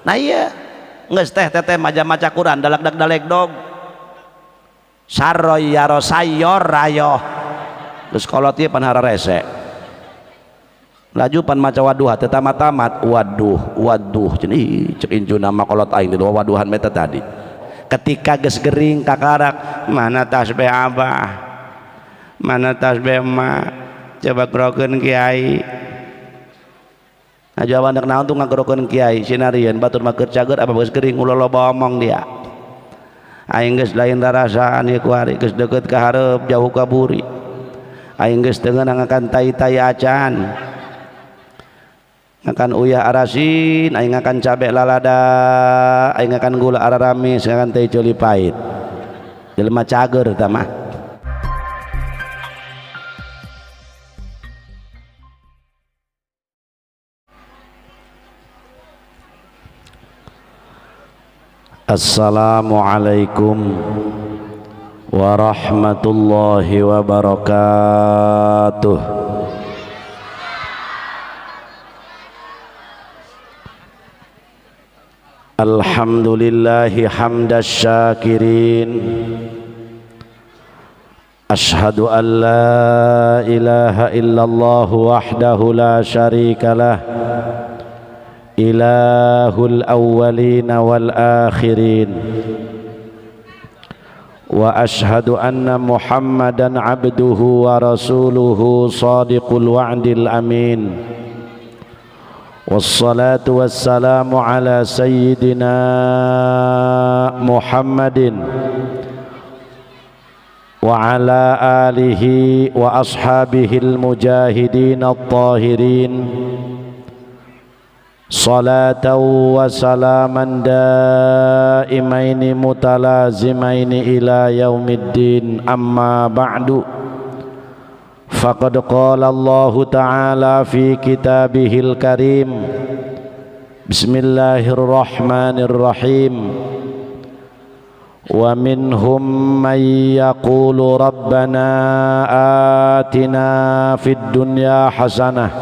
Nah iya geus teh teteh maca Quran dalag dog saroy yaro sayor rayo geus kolot ieu pan hararese laju pan maca waduha teu tamat-tamat waduh cenah cek injuna mah kolot aing di waduhan meta tadi ketika geus gering kakarak mana tasbih abah mana tasbih emak coba kerokeun kiai aja anak naon tuh ngagerokeun kiai sinarieun batur mah keur cager apa geus gering ulah loba omong dia aing geus lain rarasaan ieu ku ari geus deukeut ka hareup jauh ka buri aing geus teu ngeunang akan tai-tai acan akan uyah arasin aing akan cabe lalada aing akan gula araramis akan teh coli pait jelema cager tah mah. Assalamualaikum warahmatullahi wabarakatuh. Alhamdulillahi hamdas syakirin. Ashhadu an la ilaha illallah wahdahu la syarikalah ilahul awwalin wal akhirin wa ashhadu anna muhammadan abduhu wa rasuluhu sadiqul wa'dil amin wassalatu wassalamu ala sayyidina muhammadin wa ala alihi wa ashabihil mujahidin at-tahirin salatan wa salaman daimaini mutalazimaini ila yaumiddin amma ba'du faqad qala Allah ta'ala fi kitabihil karim bismillahirrahmanirrahim wa minhum man yaqulu rabbana atina fid dunya hasanah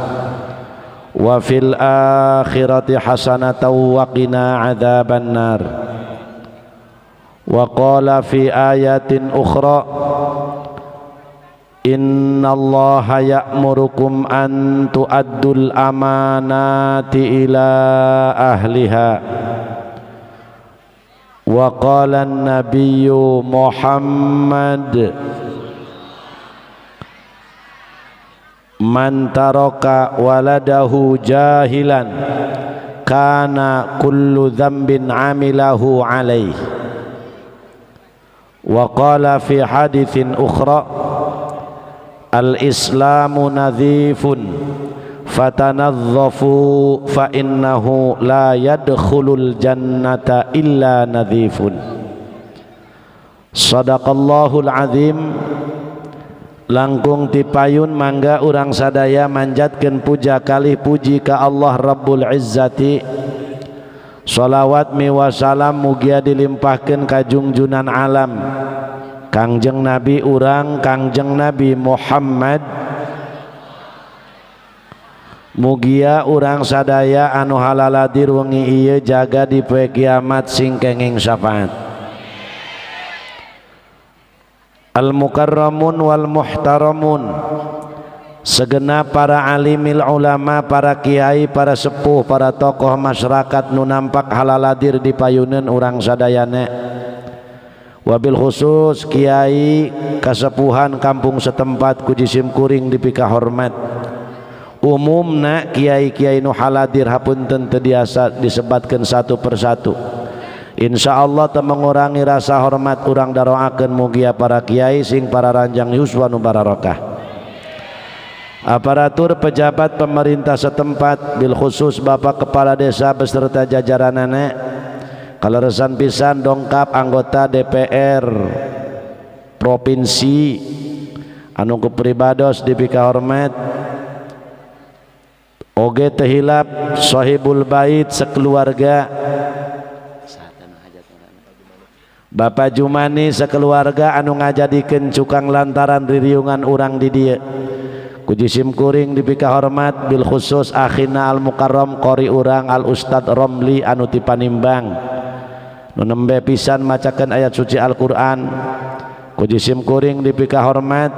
wa fil akhirati hasanatan wa qina adzaban nar wa qala fi ayatin ukhra innallaha ya'murukum an tu'addul amanati ila ahliha wa qala an-nabiyyu Muhammad man taraka waladahu jahilan kana kullu dzambin amilahu alaih wa qala fi haditsin ukhra al-islamu nadhifun fatanadhafu fa innahu la yadkhulul jannata illa nadhifun. Sadaqallahul azim. Langkung tipayun mangga urang sadaya manjatkeun puja kalih puji ka Allah Rabbul Izzati. Shalawat miwasalam mugia dilimpahkeun ka junjunan alam Kangjeng Nabi urang Kangjeng Nabi Muhammad. Mugia urang sadaya anu halaladir wengi ieu jaga di poe kiamat sing kenging syafaat. Al-mukarramun wal muhtaramun, segenap para alimil ulama, para kiai, para sepuh, para tokoh masyarakat nu nampak halaladir di payuneun urang sadayana. Wabil khusus kiai kasepuhan kampung setempat ku jisim kuring dipika hormat. Umumna kiai-kiai nu haladir hapunten teu biasa disebatkeun satu persatu. Insyaallah teu mengurangi rasa hormat urang daroakeun mugia para kiai sing para ranjang yuswa nu barokah. Aparatur pejabat pemerintah setempat bil khusus Bapak Kepala Desa beserta jajaranana, kaleresan pisan dongkap anggota DPR provinsi anu kepribados dipika hormat. Oge teu hilap sahibul bait sekeluarga Bapak Jumani sekeluarga anu ngajadikeun cukang lantaran ririungan urang di dieu. ku jisim kuring dipika hormat bil khusus akhina al mukarram qori urang al ustad Romli anu ti Panimbang nu nembe pisan macakeun ayat suci Al-Qur'an. Ku jisim kuring dipika hormat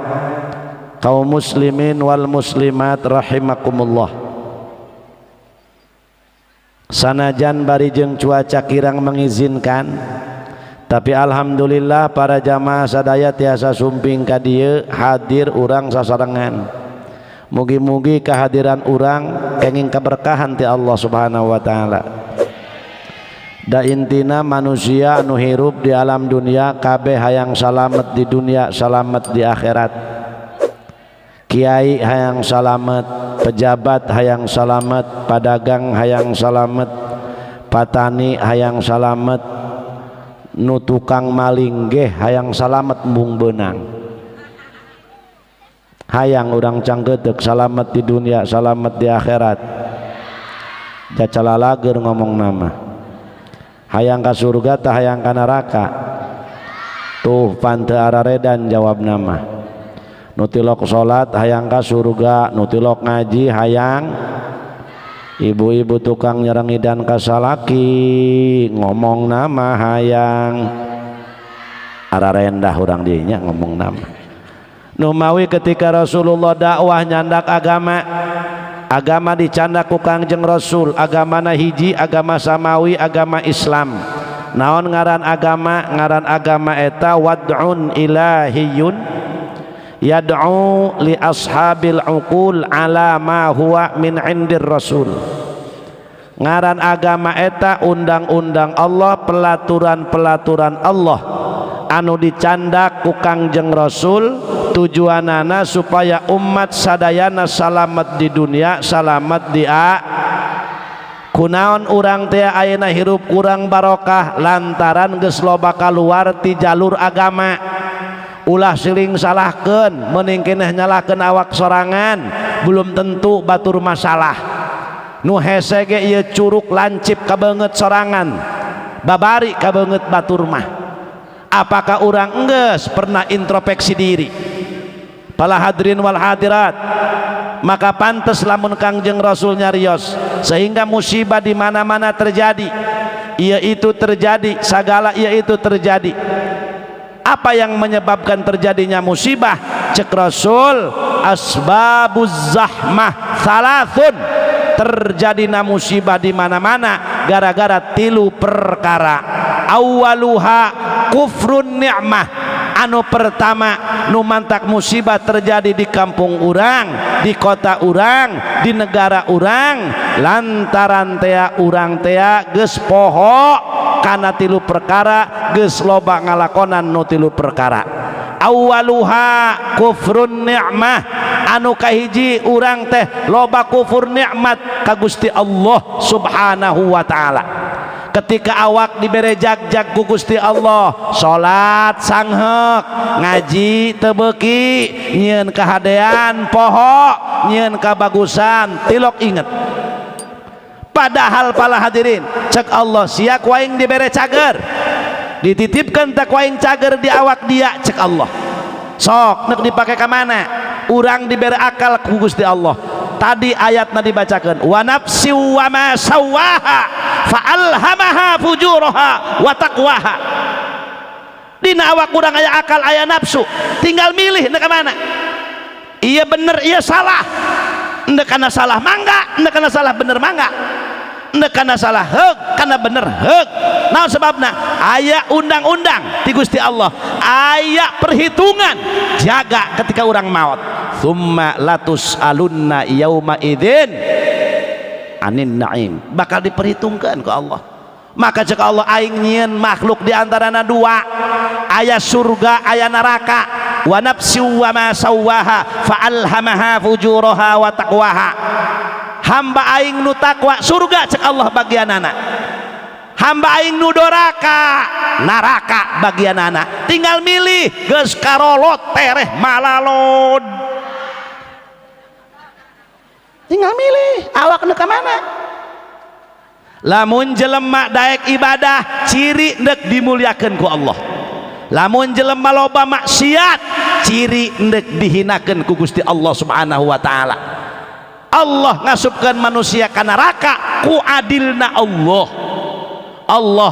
kaum muslimin wal muslimat rahimakumullah. Sanajan bari jeung cuaca kirang mengizinkan, tapi alhamdulillah para jamaah sadaya tiasa sumping ka dieu hadir urang sasarengan. Mugi-mugi kehadiran urang kenging keberkahan ti Allah Subhanahu wa taala. Da intina manusia anu hirup di alam dunia kabeh hayang salamet di dunia, salamet di akhirat. Kiai hayang salamet, pejabat hayang salamet, padagang hayang salamet, patani hayang salamet, nu tukang maling ge hayang salamet embung beunang. Hayang urang canggeudeg salamet di dunia, salamet di akhirat. Jacalalager ngomong nama. Hayang ka surga tah hayang ka neraka. Tuh panteu araredan jawab nama. Nutilok salat hayang ka surga, nutilok ngaji hayang. Ibu-ibu tukang nyerengidan ka salaki ngomong nama hayang. Ararendah urang dieu nya ngomong nama. Nu mawi ketika Rasulullah dakwah nyandak agama dicandak ku Kangjeng Rasul, agamana hiji, agama samawi, agama Islam. Naon ngaran agama eta wad'un ilahiyun yad'u li ashabil uqul ala ma huwa min indir rasul. Ngaran agama eta undang-undang Allah, pelaturan-pelaturan Allah anu dicandak ku Kangjeng Rasul, tujuanana supaya umat sadayana salamet di dunia, salamet di kunaon urang teh ayeuna hirup kurang barokah lantaran geus loba kaluar ti jalur agama. Ulah siling salahkeun meuning keneh nyalahkeun awak sorangan belum tentu batur masalah. Nu hese ge ieu curug lancip kabeungeut sorangan, babari kabeungeut batur mah. Apakah orang enggeus pernah introspeksi diri? Para hadirin wal hadirat, maka pantas lamun Kangjeng Rasul nyarios sehingga musibah di mana-mana terjadi, yaitu terjadi segala yaitu terjadi. Apa yang menyebabkan terjadinya musibah? Cek Rasul, asbabuz zahmah salasun. Terjadinya musibah di mana-mana gara-gara tilu perkara. Awaluha kufrun ni'mah. Anu pertama, nu mantak musibah terjadi di kampung urang, di kota urang, di negara urang, lantaran tea urang tea geus poho kana tilu perkara, geus loba ngalakonan nu tilu perkara. Awaluha kufrun ni'mah. Anu kahiji urang teh loba kufur nikmat ka Gusti Allah Subhanahu wa taala. Ketika awak dibere jag-jag ku Gusti Allah, salat sangheuk, ngaji teu beuki, nyieun kahadean poho, nyieun kabagusan tilok inget. Padahal pala hadirin, cek Allah sia ku aing dibere cager, dititipkeun tak ku aing cager di awak dia, cek Allah. Sok neuk dipake ka mana? Urang diberi akal ku Gusti Allah. Tadi ayatna dibacakeun, wa nafsi wa ma sawaha fa alhamaha fujuraha wa taqwaha. Dina awak urang aya akal aya nafsu, tinggal milih neuk ka mana. Iya bener iya salah. Endek kana salah mangga, endek kana salah bener mangga. Endek kana salah heug, kana bener heug. Naon sebabna? Aya undang-undang ti Gusti Allah, aya perhitungan jaga ketika urang maut. Tsumma latus alunna yauma idzin anin naim. Bakal diperhitungkan ke Allah. Maka cek Allah aing nyieun makhluk di antarana dua, aya surga aya neraka. Wa nafsi wa ma sawaha fa alhamaha fujuraha wa taqwaha. Hamba aing nu takwa surga cek Allah bagianana. Hamba aing nu doraka neraka bagianana. Tinggal milih geus karolot tereh malalod. Tinggal milih awak neuk ka mana. Lamun jelema daek ibadah ciri neuk dimuliakeun ku Allah. Lamun jelema loba maksiat ciri ndek dihinakeun ku Gusti Allah Subhanahu wa taala. Allah ngasupkeun manusia ka neraka ku adilna Allah. Allah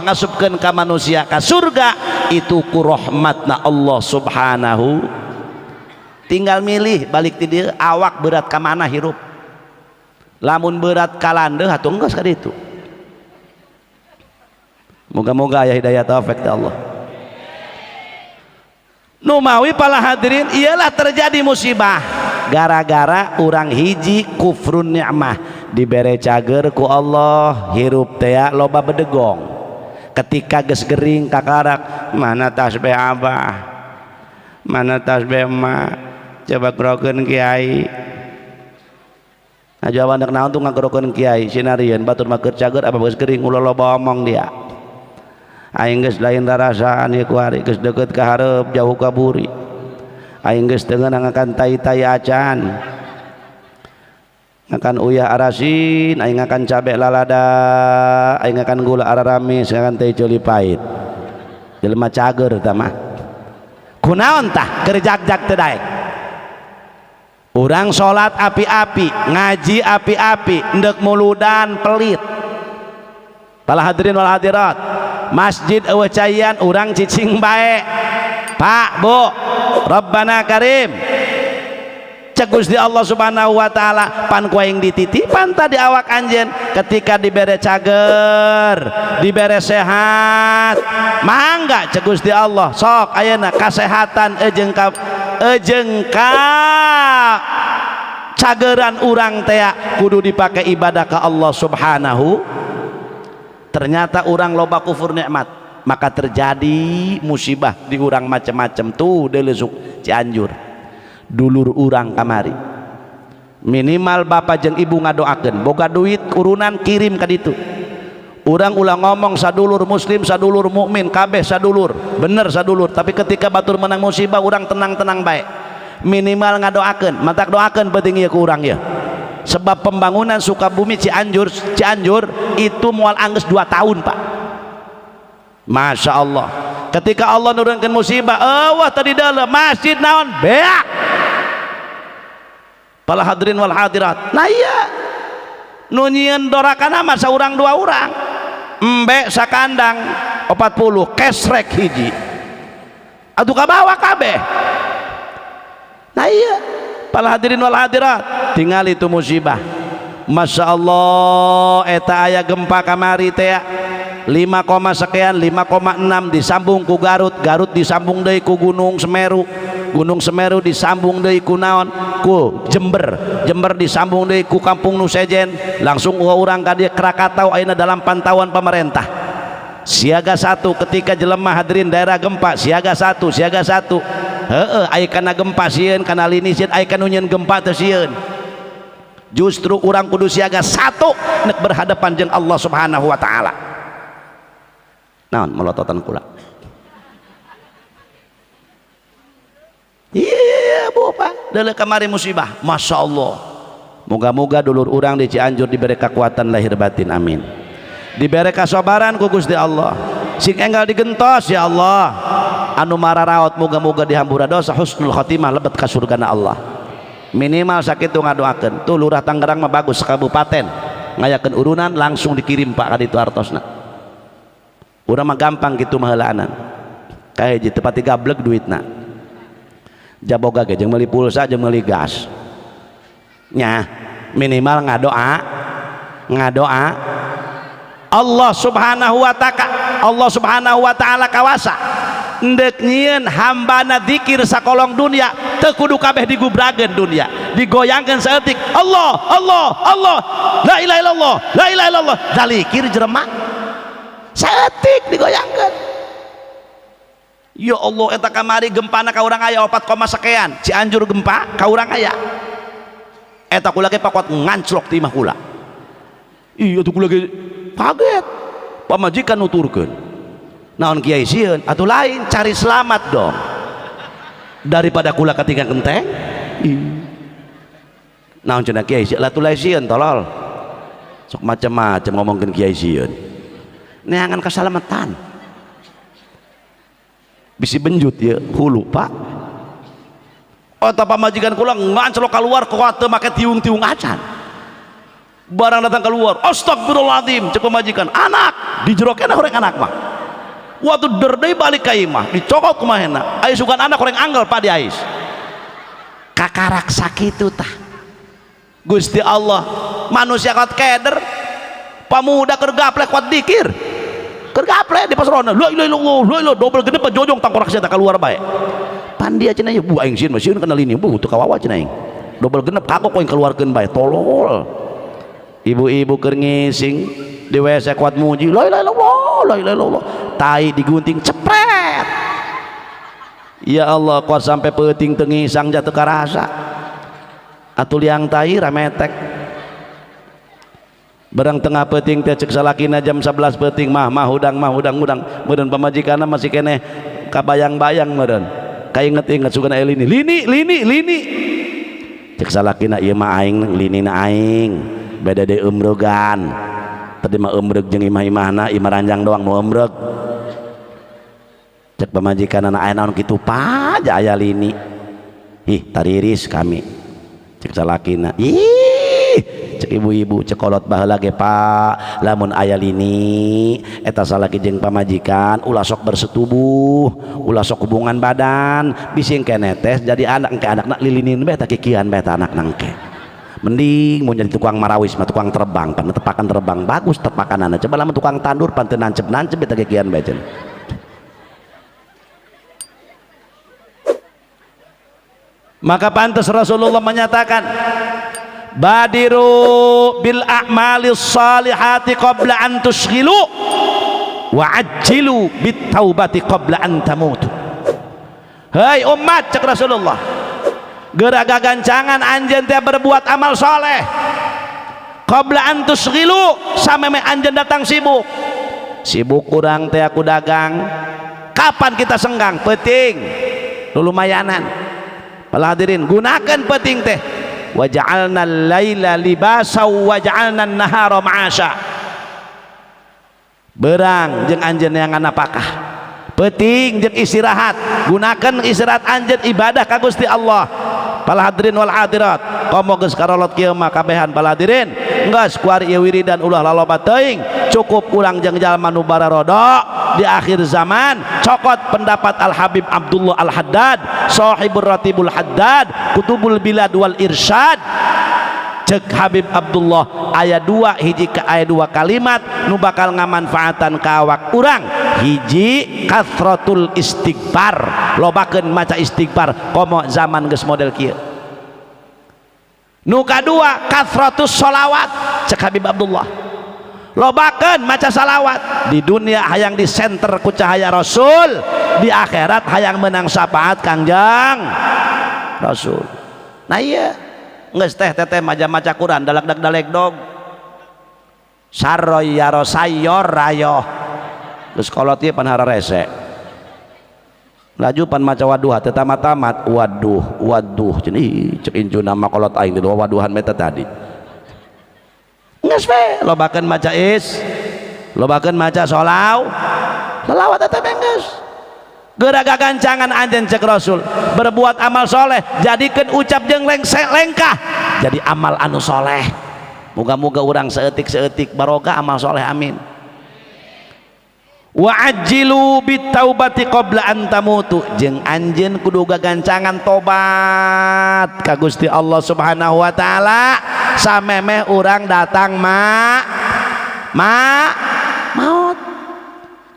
ngasupkeun ka manusia ka surga itu ku rahmatna Allah Subhanahu. Tinggal milih balik ti dieu awak berat ka mana hirup. Lamun berat ka landeuh atuh enggeus ka ditu. Moga-moga aya hidayah taufik ti Allah. Numawi pala hadirin ialah terjadi musibah gara-gara urang hiji kufrun ni'mah dibere cager ku Allah hirup teh loba bedegong ketika geus gering kakarak mana tasbih abah mana tasbih emak coba gerokeun kiai aja wandak naon tuh ngagerokeun kiai sinarieun batur mah keur cager apa geus gering ulah loba omong dia aing geus lain rarasaan ieu kuari geus deukeut ka hareup jauh ka buri aing geus teu ngangakan tai-tai acan ngakan uyah arasin aing ngakan cabe lalada aing ngakan gula araramis ngakan teh ceuli pait jelema cager tah mah kunaon tah keur jag-jag teu daek urang salat api-api ngaji api-api endek muludan pelit pala hadirin wal hadirat masjid eueuh cayan urang cicing bae Pak Bu Rabbana Karim cek Gusti Allah Subhanahu wa taala pan ku aing dititipan tadi awak anjeun ketika dibere cager dibere sehat mangga cek Gusti Allah sok ayeuna kasehatan ejeung ka cageran urang teh kudu dipake ibadah ka Allah Subhanahu. Ternyata orang loba kufur nikmat maka terjadi musibah di urang macam-macam tuh delesuk Cianjur dulur urang kamari minimal bapak jeung ibu ngadoakeun boga duit urunan kirim ka ditu urang ulah ngomong sadulur muslim sadulur mukmin kabeh sadulur bener sadulur tapi ketika batur menang musibah urang tenang-tenang bae minimal ngadoakeun matak doakeun penting ieu ku urang ya sebab pembangunan Sukabumi Cianjur itu mual angges 2 tahun Pak. Masya Allah ketika Allah nurunkan musibah wah tadi dalam masjid naon beak pala hadirin wal hadirat nah iya nu nyieun dorakana mah saurang 2 urang embe sakandang 40 kesrek hiji atuh kabawa kabeh nah iya pala hadirin wal hadirat tinggal itu musibah Masya Allah eta aya gempa kamari teh 5, sekian 5,6 disambung ku Garut disambung deui ku Gunung Semeru disambung deui ku naon ku Jember disambung deui ku Kampung Nusejen langsung urang ka dieu Krakatau ayeuna dalam pantauan pemerintah siaga 1 ketika jelema hadirin daerah gempa siaga 1 heueuh aya kana gempa sieun kana lini sieun aya kana nyeun gempa teh sieun justru urang kudu siaga 1 nek berhadapan jeung Allah Subhanahu wa taala naon melototan kula iya Bu Pak deuleu kamari musibah Masya Allah moga-moga dulur urang di Cianjur diberi kekuatan lahir batin amin diberi kasabaran ku Gusti Allah sing enggal digentos ya Allah anu mararaot moga-moga dihampura dosa husnul khotimah lebet ka surgana Allah minimal sakitu ngadoakeun tuh lurah Tangerang mah bagus kabupaten ngayakeun urunan langsung dikirim Pak ka ditu artosna urang mah gampang kitu mah heulaanan ka hiji teu pati gableg duitna jaboga ge jeung meuli pulsa jeung meuli gas nya minimal ngadoa Allah Subhanahu wa taala kawasa ndek nyieun hambana dzikir sakolong dunia teu kudu kabeh digubrageun dunia digoyangkeun saeutik Allah la ilaha illallah zalikir jelema saeutik digoyangkeun ya Allah eta kamari gempana ka urang aya 4, sekian Cianjur gempa ka urang aya eta kula ge pakot nganclok ti imah kula iya tuh kula ge kaget pamajikan nuturkeun naon kiai sieun atuh lain cari selamat dong daripada kula ketinggalan genteng naon cenah kiai sieun atuh lain sieun tolol sok macam-macam ngomongkeun kiai sieun neangan keselamatan bisi benjut ya hulu pak. Oh tapi majikan kula nganclok keluar kuat make tiung-tiung acan. Barang datang keluar, astagfirullahaladzim, cek pemajikan, anak dijerokin orang anak mah. Waktu derdai balik ke imah, dicokot kumahena. Ais sugan anak orang anggal pak di ais. Kakarak sakitu tah. Gusti Allah, manusia kot keder, pamuda kergaplek kuat dikir. Kergaplek di pasrona, lo double gede jojong tangkorak saya tak keluar baik. Pandia cenah bu aing sieun masieun kenal ini bu teu kawawa cenah aing. Double genep kako koin keluarkeun bae tolol. Ibu-ibu keur ngising di WC kuat muji la ilaha illallah tai digunting cepret. Ya Allah kuat sampai peuting teu ngisang jatuh karasa. Atuh liang tai rametek. Barang tengah peuting teh cek salakina jam 11 peuting mah hudang meureun pamajikanna masih keneh kabayang-bayang meureun. Kainget-inget sugan aya lini cek salakina ieu mah aing linina aing beda de umrogan tadi mah umreg jeung imah-imahna imah ranjang doang nu umreg cek pamajikanna aya naon kitu paja aya lini ih tariris kami cek salakina cek ibu-ibu cek kolot baheula ge pak lamun aya lini eta salaki jeung pamajikan ulah sok bersetubuh ulah sok hubungan badan bising keneh teh jadi anak engke anakna lilinin bae tah kikian bae tah anakna engke mending mun jadi tukang marawis mah tukang terbang pan tepakan terbang bagus tepakanana coba lamun tukang tandur pan teu nancep-nancep eta kikian bae cenah. Maka pantas Rasulullah menyatakan badiru bil a'malis salihati qabla an tushghilu wa ajjilu bit taubati qabla an tamutu. Hai umat cek Rasulullah geraga gancangan anjeun teh berbuat amal soleh qabla an tushghilu sameme anjeun datang sibuk kurang teh aku dagang kapan kita senggang peuting lumayanan pala hadirin gunakan peuting teh wa ja'alna al-laila libasa wa ja'alna an-nahara ma'asha berang jeung anjeun yang napakah peuting jeung istirahat gunakan istirahat anjeun ibadah ka Gusti Allah. Pala hadirin wal hadirat komo geus karolot kieu mah kabehan pala hadirin geus kuari ieu wiridan ulah laloba teuing cukup ulang jeung jalma nu bararodo di akhir zaman cokot pendapat Al Habib Abdullah Al Haddad sahibur ratibul Haddad kutubul bilad wal irsyad cek Habib Abdullah aya 2 hiji aya 2 kalimat nu bakal ngamanfaatan ka awak urang hiji kathratul istighfar lobakeun maca istighfar komo zaman geus model kieu nu kadua kathratus sholawat cek Habib Abdullah lobakeun maca salawat di dunia hayang di senter ku cahaya Rasul di akhirat hayang menang syafaat Kangjeng Rasul. Nah iya geus teh teteh maca Quran daleg dog saroy yaro sayor rayo geus kolot ieu pan hara rese laju pan maca waduh teh tamat waduh cenah cek incu nama kolot aing di waduhan meta tadi geus we lobakeun maca lobakeun maca sholawat eta geus geraga gancangan anjeun cek Rasul berbuat amal soleh jadikeun ucap jeung lengkah jadi amal anu soleh moga-moga urang seetik baroga amal soleh amin. Wa ajjilu bit taubati qabla an tamutu jeung anjeun kudu gagancangan tobat ka Gusti Allah Subhanahu wa taala samemeh urang datang maut.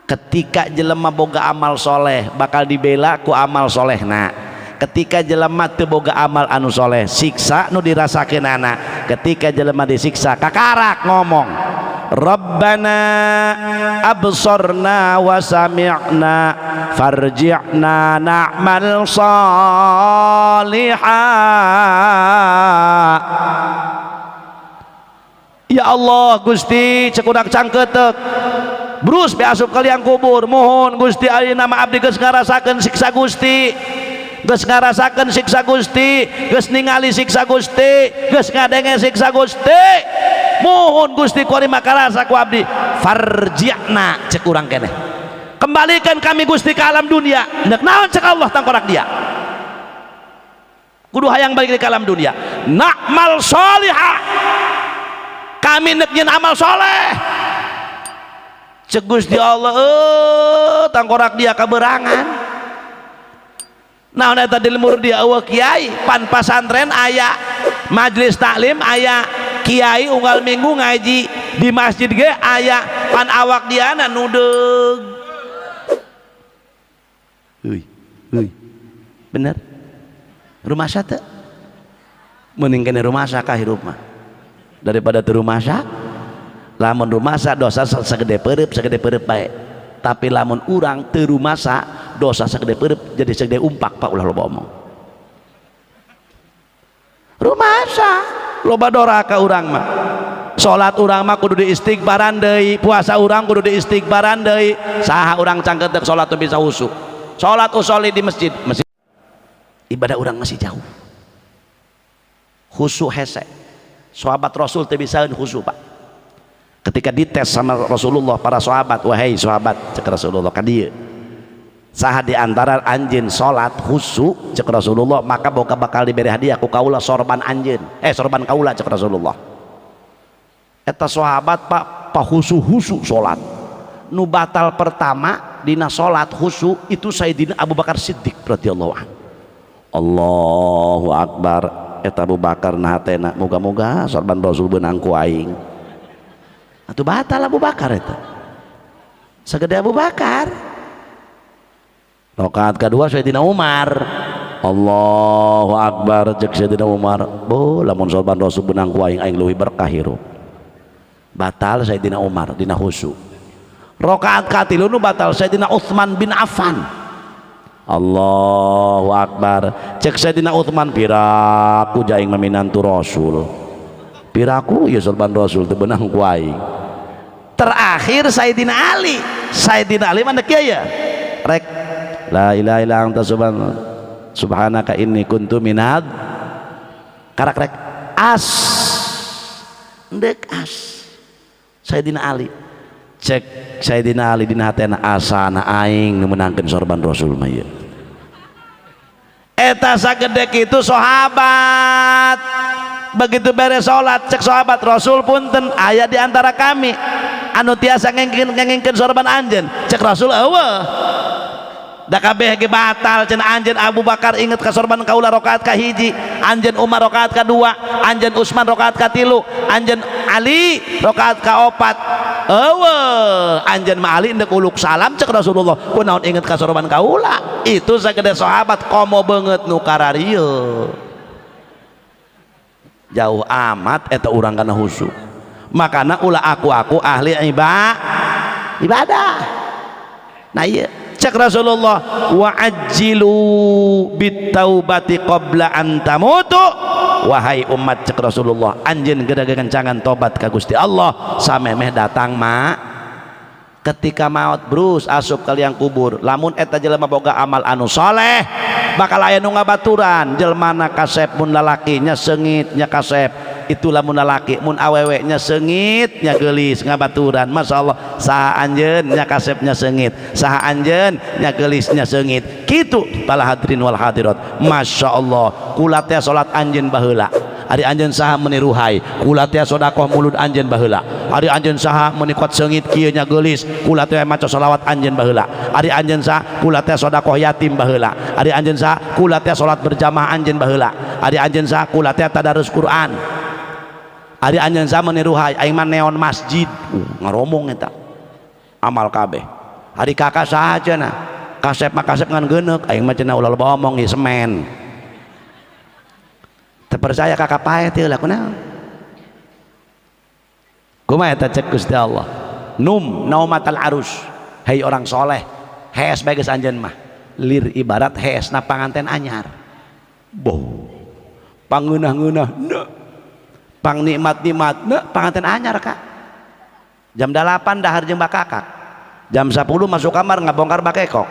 Ketika jelema boga amal soleh bakal dibela ku amal solehna ketika jelema teu boga amal anu soleh siksa nu dirasakeunana ketika jelema disiksa kakarak ngomong Rabbana absorna wa sami'na farji'na na'mal salihah. Ya Allah Gusti cek udak cangketek brus beasup kalian kubur mohon Gusti ayeuna mah abdi geus ngarasakeun siksa Gusti geus ngarasakeun siksa Gusti geus ningali siksa Gusti geus ngadenge siksa Gusti mohon Gusti kuari makarasa ku abdi farji'na cek urang keneh kembalikan kami Gusti ke alam dunia. Nek naon cek Allah tangkorak dia kudu hayang balik ke alam dunia. Na'mal sholihah, kami nek nyen amal soleh cek Gusti Allah tangkorak dia kaberangan. Nah eta di lemur dia eueuh kiai pan pasantren aya majelis taklim aya kiai unggal minggu ngaji di masjid ge aya pan awak diana nudeug. Bener rumah sa teu mending kene rumah sa ka hirup mah daripada teu rumah sa. Lamun rumah sa dosa sagede peureup bae, tapi lamun urang teu rumah sa dosa sagede peureup jadi sagede umpak Pak ulah loba omong. Rumah sa loba doraka urang mah. Salat urang mah kudu diistighfaran deui, puasa urang kudu diistighfaran deui. Saha urang cangkeut salat teu bisa husu. Salat usoli di masjid, ibadah urang masih jauh. Husu hese. Sahabat Rasul teu bisaeun husu, Pak. Ketika dites sama Rasulullah para sahabat, wahai sahabat cek Rasulullah ka dieu, saha di antara anjeun salat khusyuk cek Rasulullah, maka boga bakal diberi hadiah ku kaula sorban anjeun sorban kaula cek Rasulullah. Eta sahabat Pak pahusu-husu salat. Nu batal pertama dina salat khusyuk itu Sayyidina Abu Bakar Siddiq radhiyallahu anhu. Allahu akbar. Eta Abu Bakar na hatena moga-moga sorban Rasul beunang ku aing. Atuh batal Abu Bakar eta. Sagede Abu Bakar. Rakaat kedua Sayyidina Umar. Allahu akbar cek Sayyidina Umar. Bo lamun sorban Rasul beunang ku aing leuwih berkah hirup. Batal Sayyidina Umar dina khusyuk. Rakaat katilu nu batal Sayyidina Utsman bin Affan. Allahu akbar cek Sayyidina Utsman, piraku jaing meminantu Rasul. Piraku ya sorban Rasul teu beunang ku aing. Terakhir Sayyidina Ali. Sayyidina Ali mana kieu ya? Rek la ilaha illa anta subhanaka inni kuntu minad karak rek as ndek as Sayyidina Ali cek Sayyidina Ali dina hatena asana aing meunangkeun sorban Rasul mah ieu. Eta sagede kitu sahabat. Begitu beres salat cek sahabat, Rasul punten aya di antara kami anu tiasa ngengkeun sorban anjeun cek Rasul eueuh. Da kabeh ge batal cenah anjeun Abu Bakar inget ka sorban kaula rakaat ka hiji, anjeun Umar rakaat ka dua, anjeun Utsman rakaat ka tilu, anjeun Ali rakaat ka opat. Eueuh anjeun mah Ali endek uluk salam cek Rasulullah, kunaon inget ka sorban kaula. Itu sagede sahabat komo beungeut nu kararieu. Jauh amat eta urang kana husu. Makana ulah aku ahli ibadah. Nah iya cek Rasulullah, wa ajjilu bitaubati qabla an tamutu. Wahai umat cek Rasulullah, anjeun geura gencangan tobat ka Gusti Allah samemeh datang ma ketika maut brus asup ka liang kubur. Lamun eta jelema boga amal anu saleh bakal aya nu ngabaturan. Jelmana kasep mun lalaki nya seungit nya kasep, itu lamun lalaki, mun awewe nya seungit nya geulis ngabaturan. Masyaallah saha anjeun nya kasep nya seungit, saha anjeun nya geulis nya seungit. Kitu para hadirin wal hadirat, masyaallah kula teh salat anjeun baheula. Ari anjeun saha meuni ruhai, kula teh sedekah mulud anjeun baheula. Ari anjeun saha meuni kot seungit kieu nya geulis, kula teh maca shalawat anjeun baheula. Ari anjeun saha kula teh sedekah yatim baheula. Ari anjeun saha kula teh salat berjamaah anjeun baheula. Ari anjeun saha kula teh tadarus Quran. Ari anjeun saha meuni ruhai aing mah neon masjid. Ngaromong eta. Amal kabeh. Ari kakak saha cenah? Kasep mah kasep ngan geuneuk, aing mah cenah ulah loba omong ieu semen. Terpercaya kakak pae teh lah kunaon. Kumaha eta cek Gusti Allah. Naumatal arus. Hei orang soleh, hees bae geus anjeun mah. Lir ibarat heesna panganten anyar. Boh. Pangeunah-ngeunah neuh. Pang nikmat-nikmatna panganten anyar Kak. Jam 8 dahar jeung bakakak. Jam 10 masuk kamar ngabongkar bakekok.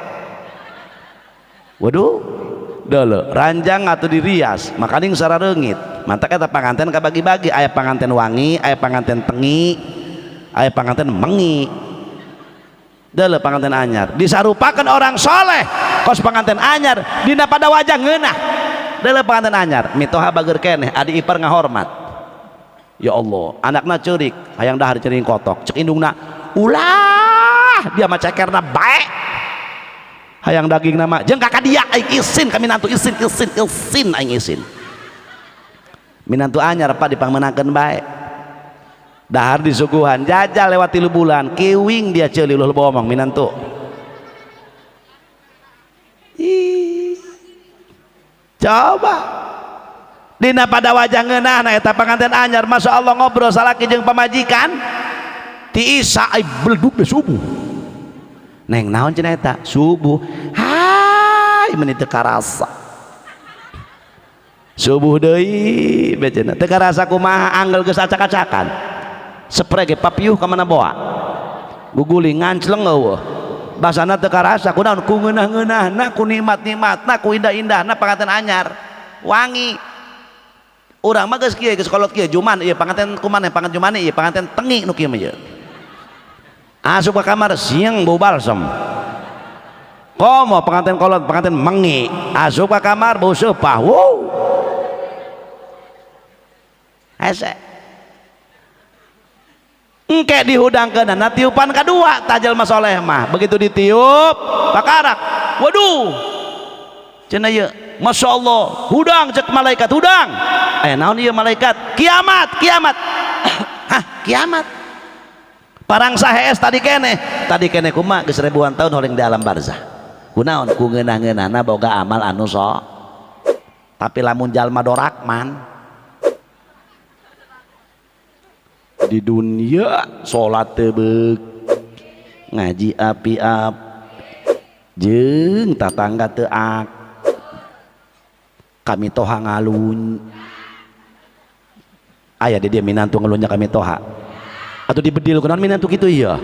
Waduh. Dulu ranjang atau dirias makaning sarareungit mantak eta panganten kabagi-bagi, aya panganten wangi, aya panganten tengi, aya panganten mengi. Deuleu panganten anyar disarupakan orang soleh kos panganten anyar dina pada wajah ngeunah. Deuleu panganten anyar mitoha bager keneh adi ipar ngahormat. Ya Allah anakna ceurik hayang dahar ceuring kotok cek indungna ulah dia mah cekerna bae hayang daging nama jeung kakak dia aing isin kami nantu isin aing isin minantu anyar Pak dipangmenangkeun bae dahar disuguhan jajal lewat 3 bulan kiwing dia ceuli ulah bohong minantu coba dina pada wajah ngeunahna eta panganten anyar masya Allah ngobrol salaki jeung pamajikan ti Isa ai beleduk be subuh neng naon cenah eta subuh hai meuni teu karasa subuh deui becena teu karasa kumaha anggal geus acak-acakan sprei ge papiuh ka mana boa guguling ngancleng eueuh basana teu karasa kunaon ku ngeunah-ngeunahna ku nikmat-nikmatna ku indah-indahna panganten anyar wangi urang mah geus kieu geus kolot kieu juman ieu panganten kumaneh panganten juman ieu panganten tengi nu kieu mah ieu asup ka kamar siang bau balsam komo panganten kolot panganten mengi asup ka kamar bau seupah wow hese engke dihudangkeun na tiupan kadua tajal masoleh mah begitu ditiup bakarak waduh cenah ieu masya Allah hudang cek malaikat hudang naon ieu malaikat kiamat hah kiamat parang sahees tadi kene kumaha geus ribuan tahun horing di alam barzah kunaon ku ngeunah-ngeunahna boga amal anu sok tapi lamun jalma dorakman di dunia salat teu beuk ngaji api-ap jeung tatangga teu ak kami toha ngalun aya di dia minantu ngelunya kami toha atau dibedil kunaon minantu kitu ieu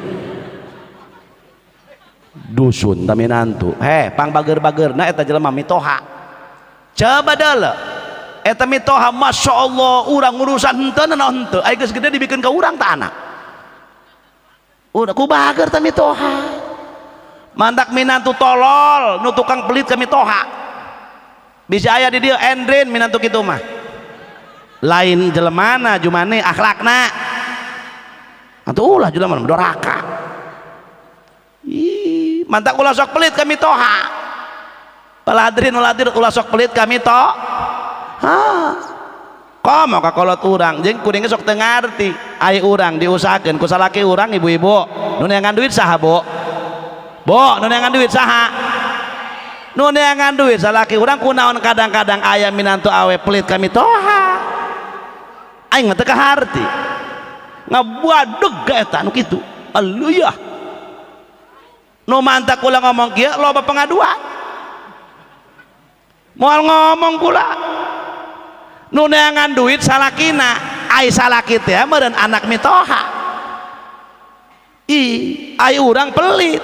dusun ta minantu pang bager-bagerna eta jelema mitoha coba deuleu eta mitoha masya Allah urang urusan henteu naon henteu aya geus gede dibikeun ka urang ta anak udah ku bager ta mitoha mandak minantu tolol nu tukang pelit ka mitoha bisa aya di dieu endrin minantu kitu mah lain jelemana jumane akhlakna atuh ulah jelema doraka ih mantak ulah sok pelit ka mitoha paladrin ulah sok pelit ka mitoha komo ka kolot urang jeung kuring sok teu ngarti ai urang diusahakeun ku salaki urang ibu-ibu nu neangan duit saha bo nu neangan duit saha nu neangan duit salaki urang kunaon kadang-kadang aya minantu awe pelit kami toha aing mah teu kaharti ngabuadeg ka eta nu kitu aluyah nu mantak kula ngomong kieu loba pengaduan moal ngomong kula nu neangan duit salakina ai salaki teh meureun anak mitoha ai urang pelit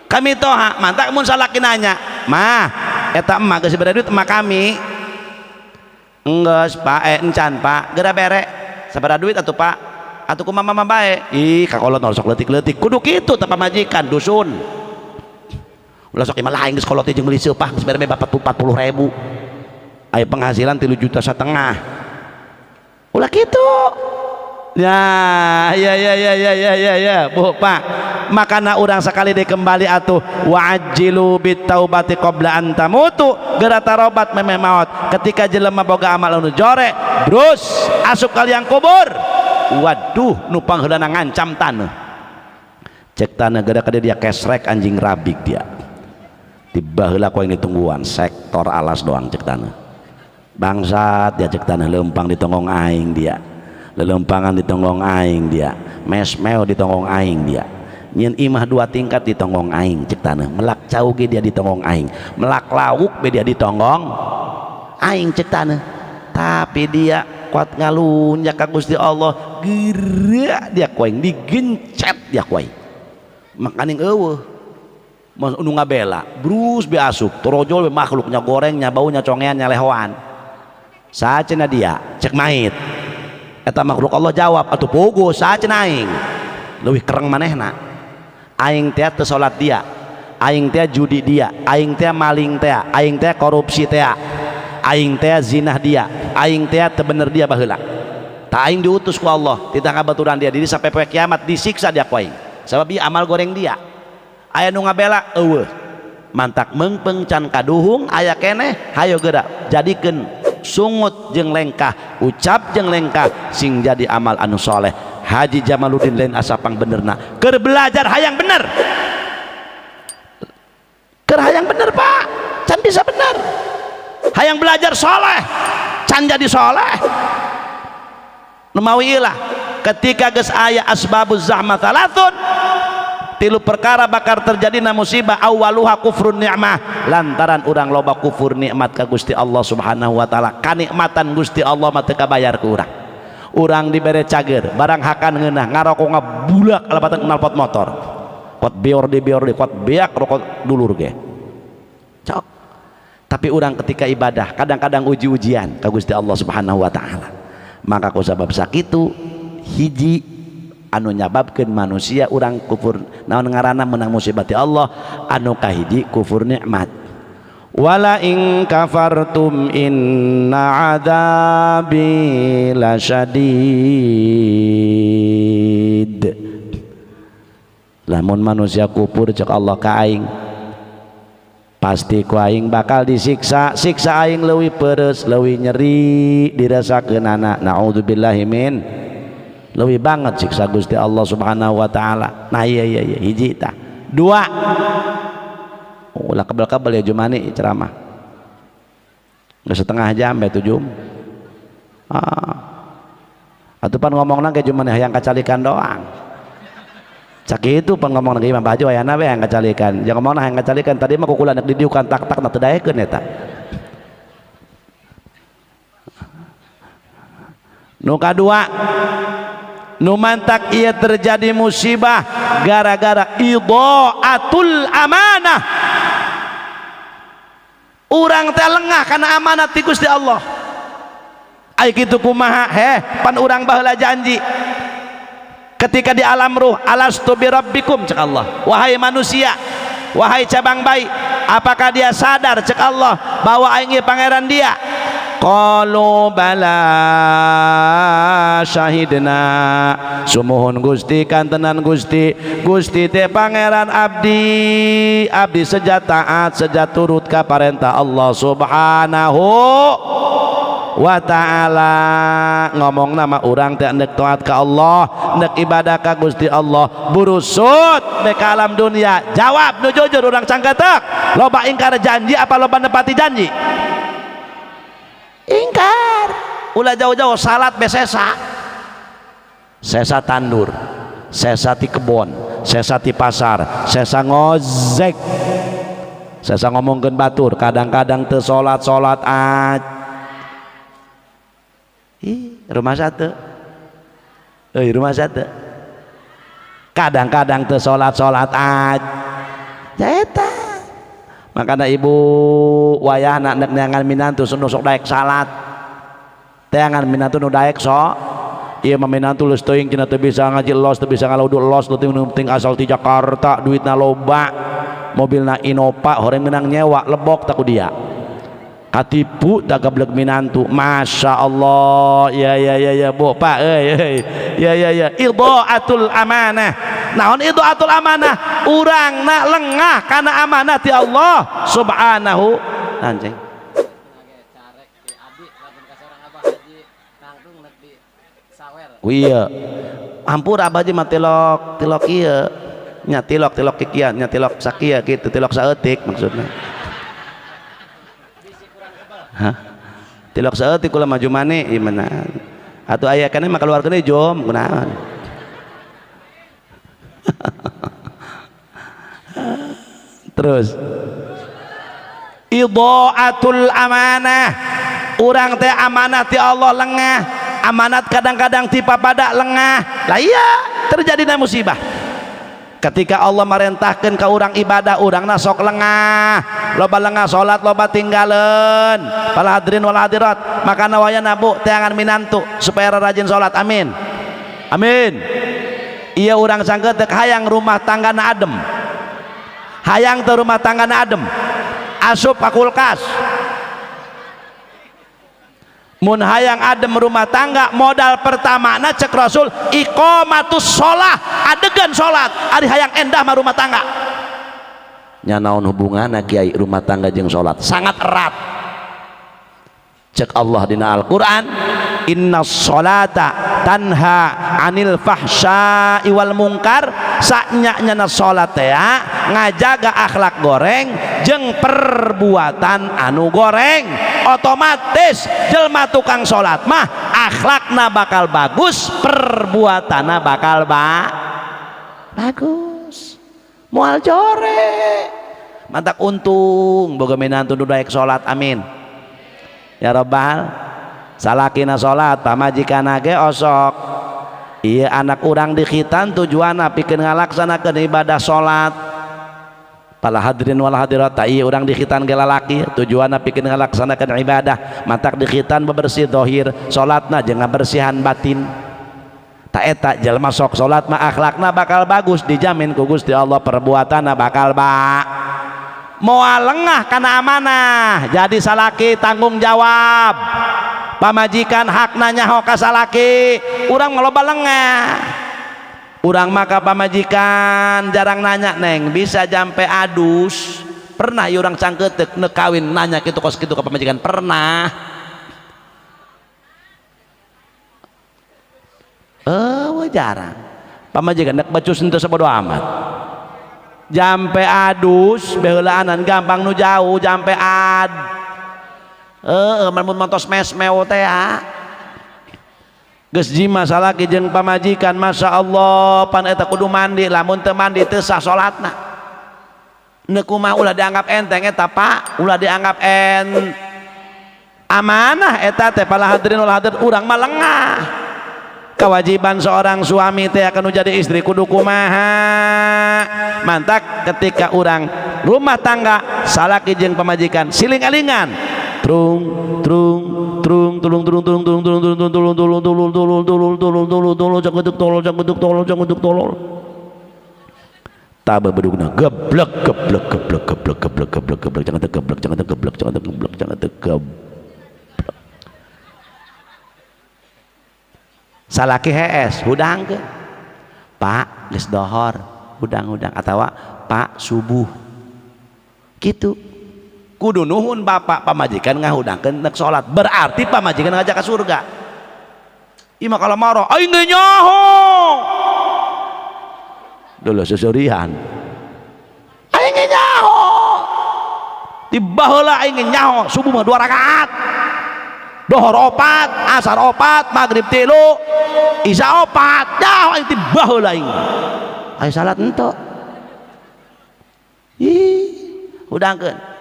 kami toha mantak mun salaki nanya mah eta emah geus bere duit emah kami enggeus Pak encan Pak geura bere sabaraha duit atuh Pak atuh kumaha mama bae ih kakolot sok leutik-leutik kudu kitu teh pamajikan dusun ulah sok imah lain geus kolot jeung meuli seupah geus bere 40.000 aya penghasilan 3,5 juta ulah gitu ya Bu Pak makana urang sakali deui kembali atuh wa'ajjilu bitaubati qabla an tamutu geura tarobat memeh maot ketika jelema boga amal anu jore brus asup ka liang kubur waduh nu pangheulana ngancam taneuh cek taneuh geura kada dia kesrek anjing rabik dia tiba heula koeng ditungguan sektor alas doang cek taneuh bangsat dia cek tanah lempang di tonggong aing dia lelempangan di tonggong aing dia mesmeo di tonggong aing dia nyen imah 2 tingkat di tonggong aing cek tanah melak cauge dia di tonggong aing melak lauk be dia di tonggong aing cek tanah tapi dia kuat ngalunjak ka Gusti Allah geura dia koeng digencet dia koeng makaning eueuh nu ngabela brus be asup torojol be makhluknya gorengnya baunya congeannya lehoan sacenah dia cek mait eta makhluk Allah jawab atuh pogo sacenah aing leuwih kereng manehna aing teh teu salat dia, aing teh judi dia, aing teh maling teh, aing teh korupsi teh, aing teh zinah dia, aing teh teu bener dia baheula. Ta aing diutus ku Allah titah ngabaturan dia diri sampai poe kiamat disiksa dia ku aing. Sabab ieu amal goreng dia. Aya nu ngabela eueuh. Mantak meungpeung can kaduhung aya keneh hayo geura jadikeun sungut jeung lengkah, ucap jeung lengkah sing jadi amal anu soleh. Haji Jamaluddin lain asapang benerna keur belajar hayang bener, keur hayang bener Pak, can bisa bener, hayang belajar soleh can jadi soleh. Numawi ilah ketika geus aya asbabuz zahmah talatun, tilu perkara bakar terjadi na musibah. Awaluha kufrun ni'mah, lantaran urang loba kufur nikmat ka Gusti Allah Subhanahu wa taala. Kanikmatan Gusti Allah mah teu kabayar ku urang. Urang dibere cager barang hakan ngeunah ngarokok ngabulak alabatan knalpot motor, pot beor di pot beak rokok dulur ge cok. Tapi urang ketika ibadah kadang-kadang uji-ujian ka Gusti Allah Subhanahu wa taala. Maka ku sabab sakitu hiji anu nyababkeun manusia urang kufur naon ngaranna menang musibah ti Allah, anu kahiji kufur nikmat. Wala in kafartum inna adzabi lasyadid. Lamun manusia kufur cek Allah ka aing, pasti ku aing bakal disiksa. Siksa aing leuwih peureus, leuwih nyeri dirasakeunana. Naudzubillahi min, leuwih banget siksa Gusti Allah Subhanahu wa taala. Nah iya hiji tah. Dua, ulah kabel-kabel ya Jumani ceramah nggak setengah jam ya tujum. Atuh pan ngomongna ge Jumani hayang kacalikan doang. Cak itu pan ngomongna ge Imam Bajo ayana we hayang kacalikan. Jangan ngomongna hayang kacalikan. Tadi mah kukula nek didiukan tak-tak na teu daekeun eta. Nu kadua, nu mantak ieu terjadi musibah gara-gara idhaatul amanah. Urang teh lengah karena amanat ti Gusti Allah. Ai kitu kumaha pan urang baheula janji ketika di alam ruh, alastu birabbikum cek Allah, wahai manusia, wahai cabang bayi, apakah dia sadar cek Allah bahwa aing pangeran dia? Qalu bala syahidna, sumuhun Gusti kantenan Gusti, Gusti teh pangeran abdi, abdi seja taat seja turut ka parentah Allah Subhanahu wa ta'ala. Ngomong nama urang teh nek taat ka Allah, nek ibadah ka Gusti Allah, burusut be ka alam dunia. Jawab nu jujur urang cangketek, loba ingkar janji apa loba nepati janji? Ingkar. Ulah jauh-jauh salat besesa, sesa tandur, sesa ti kebon, sesa ti pasar, sesa ngozek, sesa ngomongkeun batur, kadang-kadang teu salat-salat rumah satu rumah satu kadang-kadang teu salat-salat eta. Makanya ibu wayahna nek neangan minantu sok daek salat, teangan minantu nu daek sok ieu mah minantu geus teuing cenah teu bisa ngaji los, teu bisa ngalaudu los, teu penting asal ti Jakarta, duitna loba, mobilna Innova, horeng menang nyewa lebok tak ku dia katipu tak gablek minantu. Masya Allah. Ya bu pak ya idhaatul amanah. Naon idhaatul amanah? Urang na lengah karena amanah ti Allah Subhanahu anjing. Iya ampur abah mah tilok ieu nya tilok kikieu nya tilok sakieu kitu, tilok saeutik maksudna. Hah? Tilok saeutik kula maju maneh ieu mana? Atuh aya kana mah keluarkeun jom kunaon? Terus idhaatul amanah, urang teh amanah ti Allah lengah, amanat kadang-kadang tipa pada lengah. Lah iya terjadi musibah ketika Allah merentahkan ke urang ibadah, urang sok lengah, loba lengah salat, loba tinggalin. Para hadirin wal hadirat, maka nawaya nabu teangan minantu supaya rajin salat. Amin amin. iya urang sanggetek hayang rumah tanggana adem, hayang teu rumah tanggana adem asup ka kulkas. Mun hayang adem rumah tangga modal pertama na cek Rasul iqamatus sholah, adegan sholat ari hayang endah mah rumah tangga. Nya naon hubunganna kiai rumah tangga jeung sholat? Sangat erat. Cek Allah dina Al-Qur'an, inna sholata tanha anil fahsya'i wal munkar, saknya-nyana sholat ya ngajaga akhlak goreng jeung perbuatan anu goreng. Otomatis jelma tukang sholat mah akhlakna bakal bagus, perbuatanna bakal bagus. Mual jore mantak untung boga menantu nu daek sholat, amin ya rabbal. Salakina sholat pamajikan ge osok, iya anak urang dikhitan tujuanna pikeun ngalaksanakeun ibadah sholat. Pala hadirin wal hadirat, iya urang dikhitan ge lalaki tujuanna pikeun ngalaksanakeun ibadah, mantak dikhitan bebersih zahir sholatna jeung ngabersihan batin. Tak eta jalma sok sholat mah akhlakna bakal bagus, dijamin ku Gusti Allah perbuatanna bakal moal lengah kana amanah. Jadi salaki tanggung jawab, pamajikan hakna nyaho ka salaki, urang loba lengah. Urang maka pamajikan jarang nanya neng bisa jampe adus. Pernah ya urang cangketek nekawin nanya kitu kos kitu ka pamajikan, pernah. Jarang pamajikan nek bacus henteu sabodo amat. Jampe adus beulaanan gampang nu jauh jampe ad. Mun montos mesmeo teh ya. Geus jima salaki jeung pamajikan masya Allah pan eta kudu mandi, lamun teu mandi teu sah salatna. Neuk kumaha ulah dianggap enteng eta Pak, ulah dianggap amanah eta teh. Pala hadirin wal hadirat urang mah lengah. Kewajiban seorang suami teh akan jadi istri kudu kumaha. Mantak ketika orang rumah tangga salaki jeung pamajikan siling-alingan trung trung trung tulung tulung tulung tulung tulung tulung tulung tulung tulung tulung tulung tulung tulung tulung janguduk tolol janguduk tolol janguduk tolol taba bedugna geblek geblek geblek geblek geblek geblek geblek jangan geblek jangan geblek jangan geblek jangan geblek. Salaki hees hudang ke Pak geus dohor hudang-hudang atawa Pak subuh gitu. Kudu nuhun bapak pamajikan ngahudangkeun nek salat, berarti pamajikan ngajak ke surga. Ima kalau marah aing ge nyaho dulu susurian aing ge nyaho tiba heula aing ge nyaho subuh mah 2 rakaat, dohor 4, asar 4, maghrib 3, isya 4, nyaho aing tiba heula aing aing salat henteu. Hudangkeun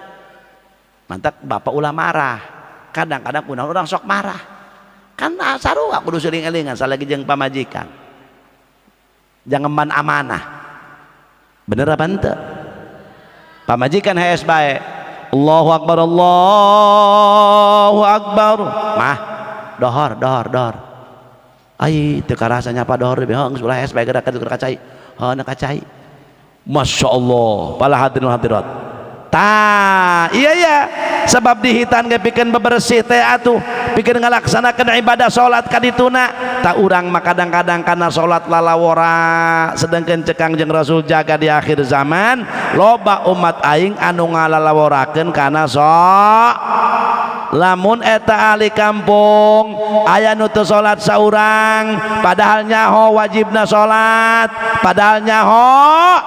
mantak bapak ulah marah, kadang-kadang punah orang sok marah kan sarua kudu sering-elingan salagi jeung pamajikan jangan emban amanah bener apa henteu. Pamajikan hees bae Allahu akbar Allahu akbar mah dohor dohor dohor ai teu karasa nyapa dohor geus ulah hees bae gerak kacai heuh kacai masya Allah. Pala hadirin hadirat iya ya sebab dihitan ge pikeun bebersih teh atuh pikeun ngalaksanakeun ibadah salat kadituna tak urang mah kadang-kadang kana salat lalawora sedengkeun cekang jeung Rasul jaga di akhir zaman loba umat aing anu ngalalaworakeun kana lamun eta ahli kampung aya nu teu salat saurang padahal nyaho wajibna salat, padahal nyaho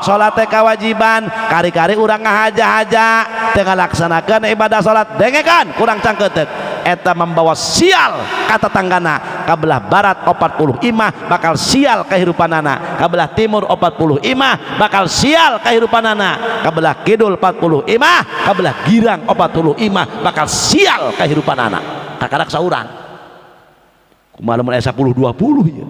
salat teh kawajiban, kari-kari urang ngahaja-haja teu ngalaksanakeun ibadah salat dengekan kurang cangkeuteuk eta membawa sial ka tetanggana. Kabelah barat 40 imah bakal sial kahirupanana, kabelah timur 40 imah bakal sial kahirupanana, kabelah kidul 40 imah, kabelah girang 40 imah bakal sial kahirupanana. Kakarak saurang kumaha mun aya 10 20 ieu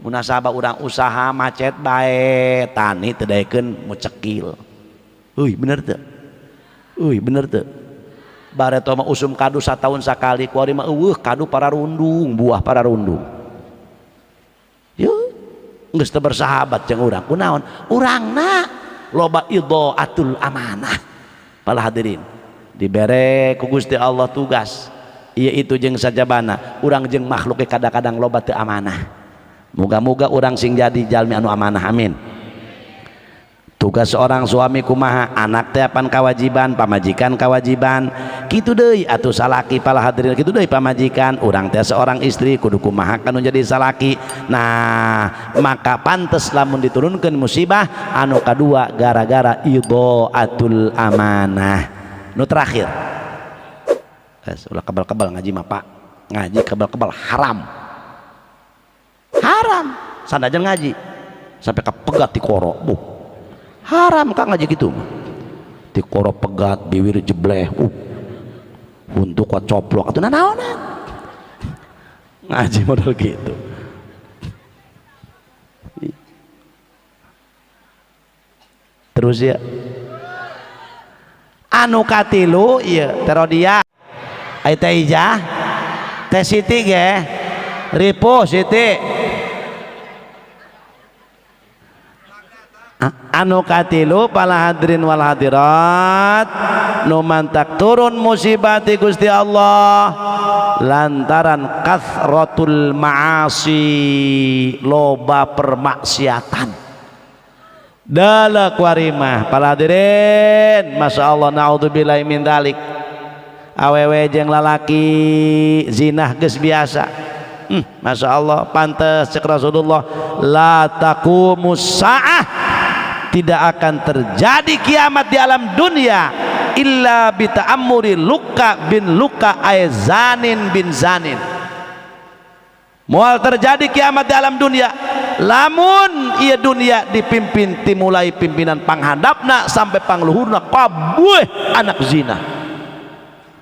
munasabah urang usaha macet bae tani teu daekeun mucekil. Euy bener teu? Euy bener teu? Bareto mah usum kadu satahun sakali kuari mah eueuh kadu para rundung buah para rundung. Yeuh geus teu bersahabat jeung urang kunaon urangna loba idhaatul amanah. Para hadirin dibere ku Gusti Allah tugas ieu itu jeung sajabana urang jeung makhluk kadang-kadang loba teu amanah. Muga-muga urang sing jadi jalmi anu amanah amin. Tugas seorang suami kumaha anak teh pan kawajiban pamajikan kawajiban kitu deui atuh salaki pala hadirin kitu deui pamajikan urang teh seorang istri kudu kumaha kanu jadi salaki. Nah maka pantes lamun diturunkeun musibah anu kadua gara-gara idhaatul amanah. Nu terakhir ulah kebal-kebal ngaji mah Pak, ngaji kebal-kebal haram sandajan ngaji sampai kepegat di koro haram kang ngaji gitu di koro pegat bibir jebleh untuk kuat coplok atau nanaonan ngaji model gitu. Terus ya anu katilu iya terodia ai teh ijah teh siti ge ripo siti anu katilu pala hadirin wal hadirat nu mantak turun musibah ti Gusti Allah lantaran kathratul ma'asi loba permaksiatan dalek warimah. Pala hadirin masya Allah naudzubillahi min dalik awewe jeung lalaki zinah geus biasa. Masya Allah pantes cek Rasulullah la taqumus saah tidak akan terjadi kiamat di alam dunia illa bita'ammuri luka bin luka zanin bin zanin. Moal terjadi kiamat di alam dunia lamun ieu dunia dipimpin timulai pimpinan panghandapna sampai pangluhurna kabeh anak zina.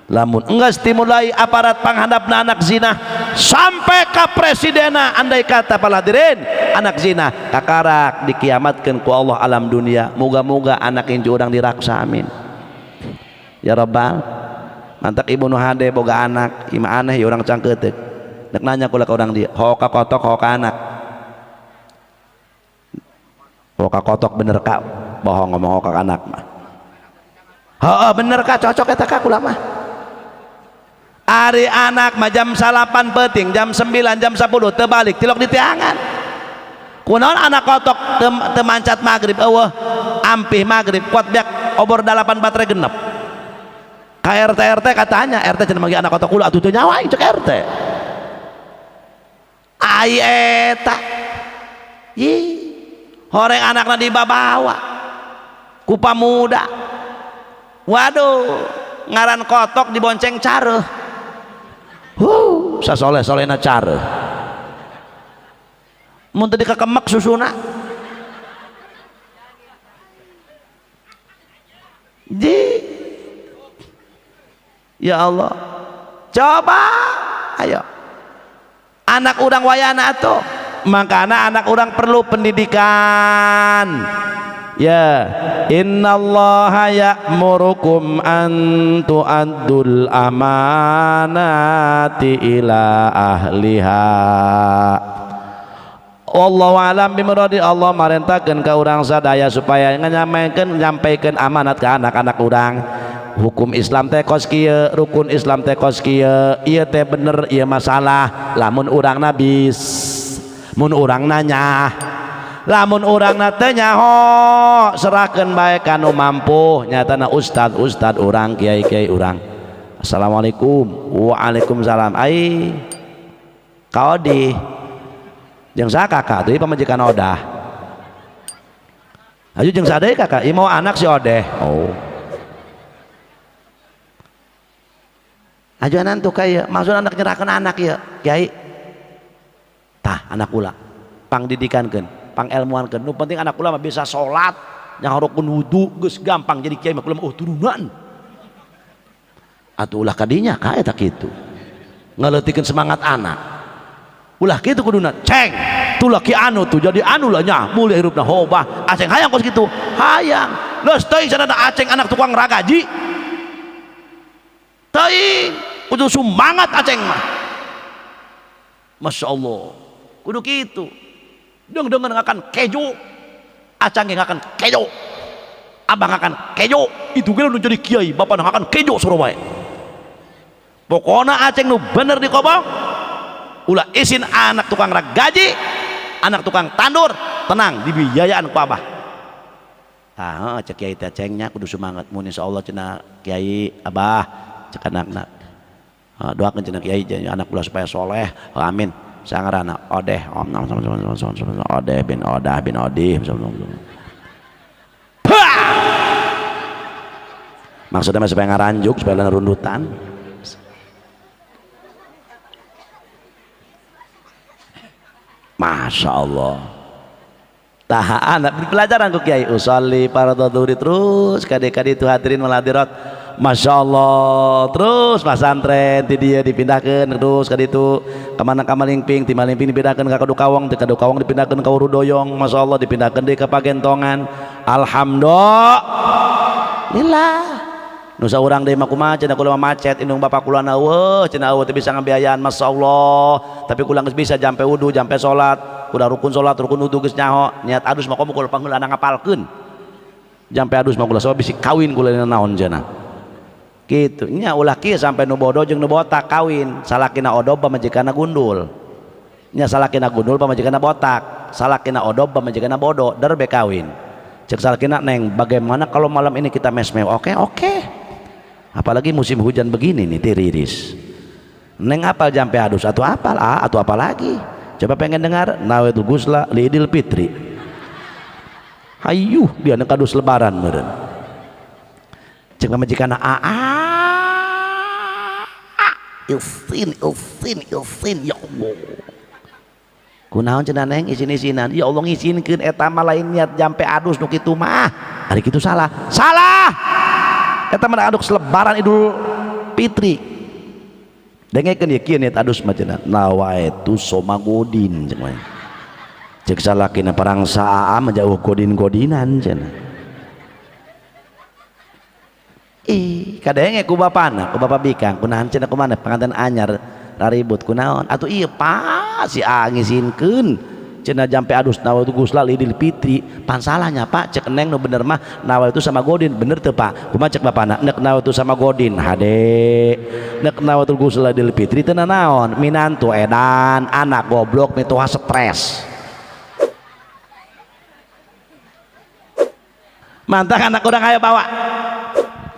Lamun enggeus dimulai aparat panghandapna anak zina sampai ka presidena andai kata pala hadirin anak zina kakarak dikiamatkeun ku Allah alam dunia. Moga-moga anak inju urang diraksa amin ya rabbal. Mantak ibu nu hade boga anak ima aneh urang cangkeuteuk nek nanya kula ka urang dia hoka kotok hoka anak hoka kotok bener ka bohong ngomong hoka anak mah heuh bener ka cocok eta ka kula mah. Ari anak mah jam 8 peuting jam 9 jam 10 teu balik tilok ditiangan kunaon anak kotok teu mancat magrib eueuh ampih magrib kuat beak obor 8 baterai genep ka RT katanya RT cenah magi anak kotok kula atuh teu nyawa cek RT ai eta horeng anakna dibabawa ku pamuda waduh ngaran kotok dibonceng careuh sasoleh-solehna careuh mun teu dikakemek susuna ya Allah coba ayo anak urang wayana atuh makana anak urang perlu pendidikan ya innallaha ya'murukum an tu'addul amanati ila ahliha. Wallahu alam bimuradi. Allah marentakeun ka urang sadaya supaya nyampaikan amanat ke anak-anak urang. Hukum Islam teh kos kieu, rukun Islam teh kos kieu, ieu teh bener ieu masalah lamun urangna bis mun urang nanya lamun urang teh nyaho serahkeun bae kanu mampu nyatana ustad urang kiai urang. Assalamualaikum. Waalaikumsalam. Ai kaodi jeung saha kakak teh pamajikan odah aju jeung sadaya kakak ieu mau anak si odeh. Oh ajuanan tuh kayak maksud anak nyerahkeun anak ya kiai tah anak ulah pangdidikankeun pangelmuankeun nu penting anak ulah mah bisa salat nyaharokun wudu geus gampang jadi kiai mah kudu turunan atuh ulah kadinya ka eta kitu ngaleutikeun semangat anak ulah kitu kuduna ceng tuh laki anu tuh jadi anu lah nya mulia hirupna hobah aceng hayang kos kitu hayang geus teuing sadana aceng anak tukang ragaji teuing kudu semangat aceng mah masya Allah kudu kitu dengan akan keju, acang akan keju, abang akan keju, itu gila nu jadi kiai, bapak akan keju Surabaya. Pokoknya aceng nu bener di kobong, ulah isin anak tukang gaji, anak tukang tandur, tenang dibiayaan ku abah. Ah, cek kiai teh cengnya kudu semangat mun insyaallah cenah kiai abah cek anak-anak. Doakeun cenah kiai anak kula supaya soleh. Amin. Sangarana Odeh Odeh bin Odah bin Odih. Maksudnya supaya ngaranjuk supaya rundutan. Masya Allah. Tahan pelajaran ku kiai usolli fardhu dhuhri terus kade-kade itu hadirin wal hadirat. Masya Allah terus pasantren ti dia dipindahkan terus kade itu kemana Malingping ti Malingping dipindahkan ke Kadukawang, ti Kadukawang dipindahkan ke Urudoyong. Masya Allah dipindahkan di ke Pagentongan. Alhamdulillah. Nusa urang deui mah kumaha cenah kula macet indung bapak kula na weuh cenah eueuh teu bisa ngabiayaan masyaallah tapi kula geus bisa jampe wudu jampe salat kuda rukun salat rukun wudu geus nyaho niat adus mah komo kula panggeulan ngapalkeun jampe adus mah kula sabab bisi kawin kula naon cenah kitu nya ulah kieu sampe nu bodoh jeung nu botak kawin salakina odob pamajikana gundul nya salakina gundul pamajikana botak salakina odob pamajikana bodoh derbe kawin cek salakina neng bagaimana kalau malam ini kita mesmeo oke apalagi musim hujan begini nih tiriris neng apal jampe adus atau apal atau apa lagi coba pengen dengar nawaitul gusla li idil fitri hayu dia neng kadus lebaran meureun cek pamajikana ufin ya Allah kunaon cenah neng izin-izinan ya Allah ngizinkeun eta mah lain niat jampe adus nu kitu mah ari kitu salah eta mah aduk lebaran Idul Fitri dengekeun ieu kieu niat adus mah cenah nawaitu somagodin cenah cek salakina perang saa menjauh godin-godinan cenah kadenge ku bapana ku bapak bikang kunahan cenah kumaha pengantin anyar raribut kunaon atuh ieu pa si ngizinkeun cenah jampe adus nawaitu gusla Idul Fitri pan salahnya Pak cek neng nu bener mah nawaitu sama godin bener teu Pak kumaha cek bapana nek nawaitu sama godin hade nek nawaitu gusla Idul Fitri teu naon minantu edan anak goblok mitoha stres mantap anak urang aya bawa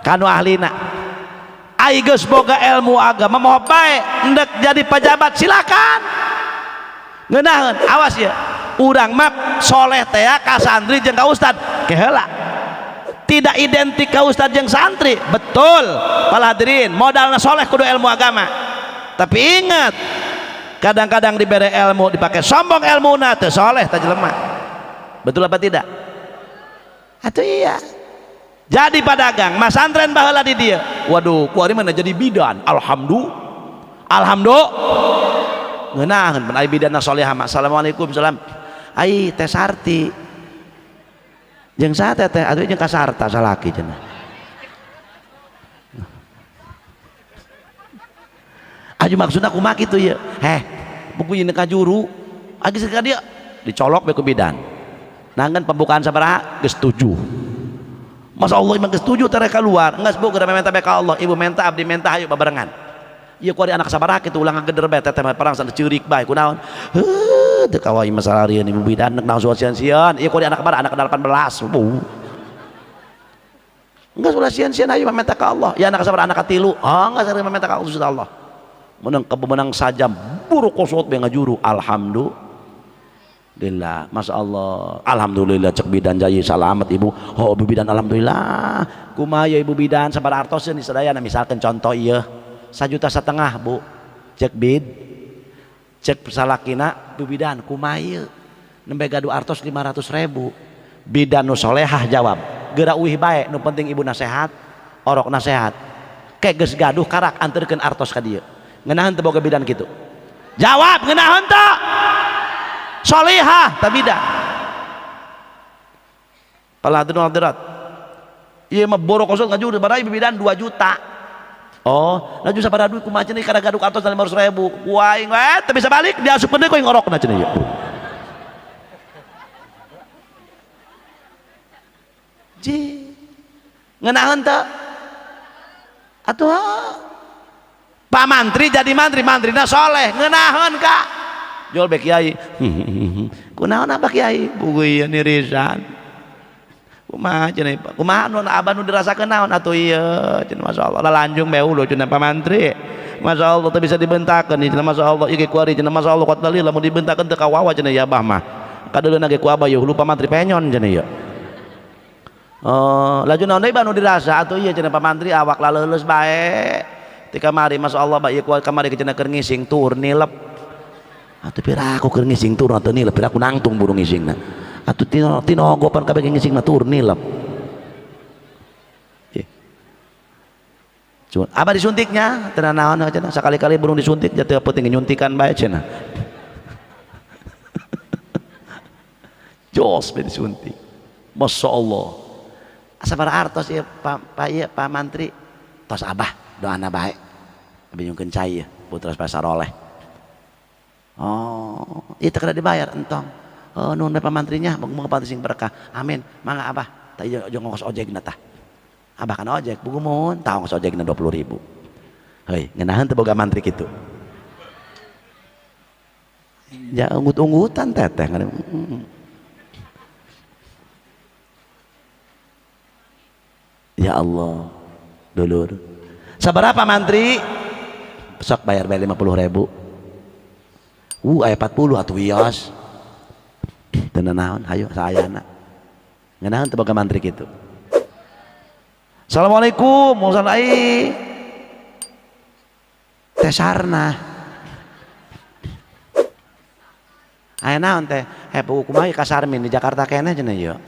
kanu ahlina ai geus boga ilmu agama moho bae endek jadi pejabat silakan ngeunaheun awas ya urang mah soleh teh ka santri jeung ka ustad keheula tidak identik ka ustad jeung santri betul para hadirin modalna soleh kudu ilmu agama tapi ingat kadang-kadang dibere ilmu dipakai sombong ilmuna teu soleh teh jelema betul apa tidak atuh iya jadi pedagang mas santren baheula di dia waduh kuari mana jadi bidan alhamdulillah ngeunaheun pan aya bidanna salehah mah assalamualaikum salam ai teh Sarti jeung saha teh atuh jeung ka sarta salaki cenah aju maksudna kumaha kitu ye buku ieu ka juru agi ka dia dicolok bae ku bidan nanggan pembukaan sabaraha geus 7 Masya Allah emang geus 7 teh keluar geus bu geura menta bae ka Allah ibu menta abdi menta hayu babarengan ieu kuari anak sabaraha kitu ulang ngageder bae teteh perang sana ceurik bae kunaon teu kawai masalah rieun ibu bidan nek naon sian-sian ieu kuari anak kabar anak ke-18 geus ulah sian-sian hayu menta ka Allah ya anak sabaraha anak katilu geus sare menta ka Allah menang kebemenang saja buruk kosot bae ngajuru alhamdulillah masya Allah alhamdulillah cek bidan jayi salamet ibu ibu bidan alhamdulillah kumaha ya ibu bidan sabar artosieun di sadayana misalkan contoh ieu 1,5 juta bu cek bid cek salakina ibu bidan kumaha ieu nembe gaduh artos 500.000 bidan nu solehah jawab geura uih bae nu penting ibu nasehat orok nasehat kayak geus gaduh karak anterkeun artos ka dieu ngeunaheun teu boga bidan kitu jawab ngeunaheun teu solihah tabida pala hadirin hadirat ieu mah borok kosong ngajur barai bibidan 2 juta laju sabaraha duit kumaha cenah kada gaduk artos 500.000 kuaing we teu bisa balik diasupkeun deui ku ngorokna cenah ieu ji ngeunaheun teu atuh Pak Mantri jadi mantri, mantrina soleh ngeunaheun Kak jual bek kiai kunaon abah kiai buguy nirisan kumaha cenah kumaha nu abah nu dirasakeun naon atuh ieu cenah masyaallah lalanjung beu lo cenah Pak Mantri masyaallah teu bisa dibentakeun cenah masyaallah ieu ge kuari cenah masyaallah kuat dalil lamun dibentakeun teu kawawa cenah ya abah mah kadeuleuna ge ku abah yeuh lupa Mantri penyon cenah ieu laju naon deui nu dirasa atuh ieu cenah Pak Mantri awak laleuleus bae ti kamari masyaallah bae ku kamari cenah keur ngising tur nilep atuh piraku keur ngising tur atuh nilep piraku nangtung burung ngisingna atuh tinogopan kabeh ngisingna tur nilep cuma abah disuntiknya cenah naon cenah sakali-kali burung disuntik jadi penting nyuntikan bae cenah jos be disuntik masyaallah sabaraha artos ieu Pak Mantri tos abah doana bae abi nyungkeun cai putra pasaroleh ieu teu kada dibayar entong nuhun Pak Mantrinya muga sing berkah amin mangga abah tah ieu ngongkos ojekna tah abah kana ojek buku mun tah ongkos ojekna 20.000 heuy ngeunaheun teu boga mantri kitu ya unggut-unggutan teteh ya Allah dulur sabaraha Mantri sok bayar 50.000 aya 40 atuh wios teu naon hayu saayana ngeunaheun teu boga Mantri kitu Assalamualaikum musan ai teh sarna aya naon teh kumaha ka Sarmin di Jakarta keneh cenah ieu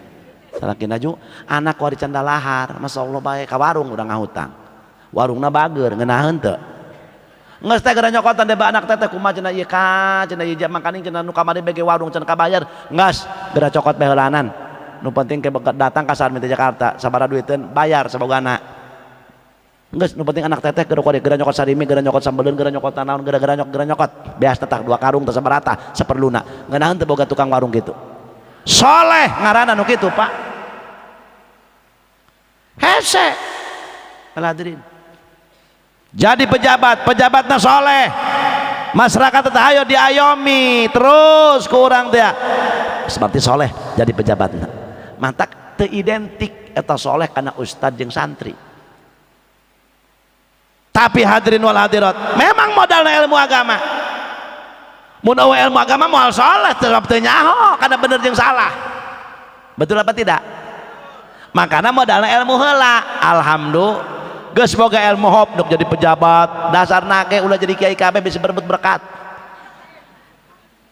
salaki naju anak ku di Candalahar masyaallah bae ka warung urang ngahutang warungna bager ngeunaheun teu geus teh gara nyokotan deh anak teh kumaha cenah ieu ka cenah ieu jam makaning cenah nu kamari bege warung cenah kabayar geus gara cokot bae heulanan nu penting ke datang ka Sarmin di Jakarta sabaraha duiteun bayar sabogana geus nu penting anak teteh gara nyokot sarimi gara nyokot sambeleun gara nyokot naon gara nyokot beas tetah 2 karung teu sabarata saperluna ngeunaheun teu boga tukang warung kitu soleh ngaranna nu kitu Pak hese hadirin jadi pejabatna soleh masyarakat teh hayo diayomi terus ku urang teh seperti soleh jadi pejabatna mantak teu identik eta soleh kana ustad jeung santri tapi hadirin wal hadirat memang modalna ilmu agama mun eueuh ilmu agama moal soleh teu nyaho kana bener jeung salah betul apa tidak makana modalna ilmu heula alhamdulillah geus boga ilmu hop jadi pejabat dasarna ge ulah jadi kiai kabeh bisa berebut berkat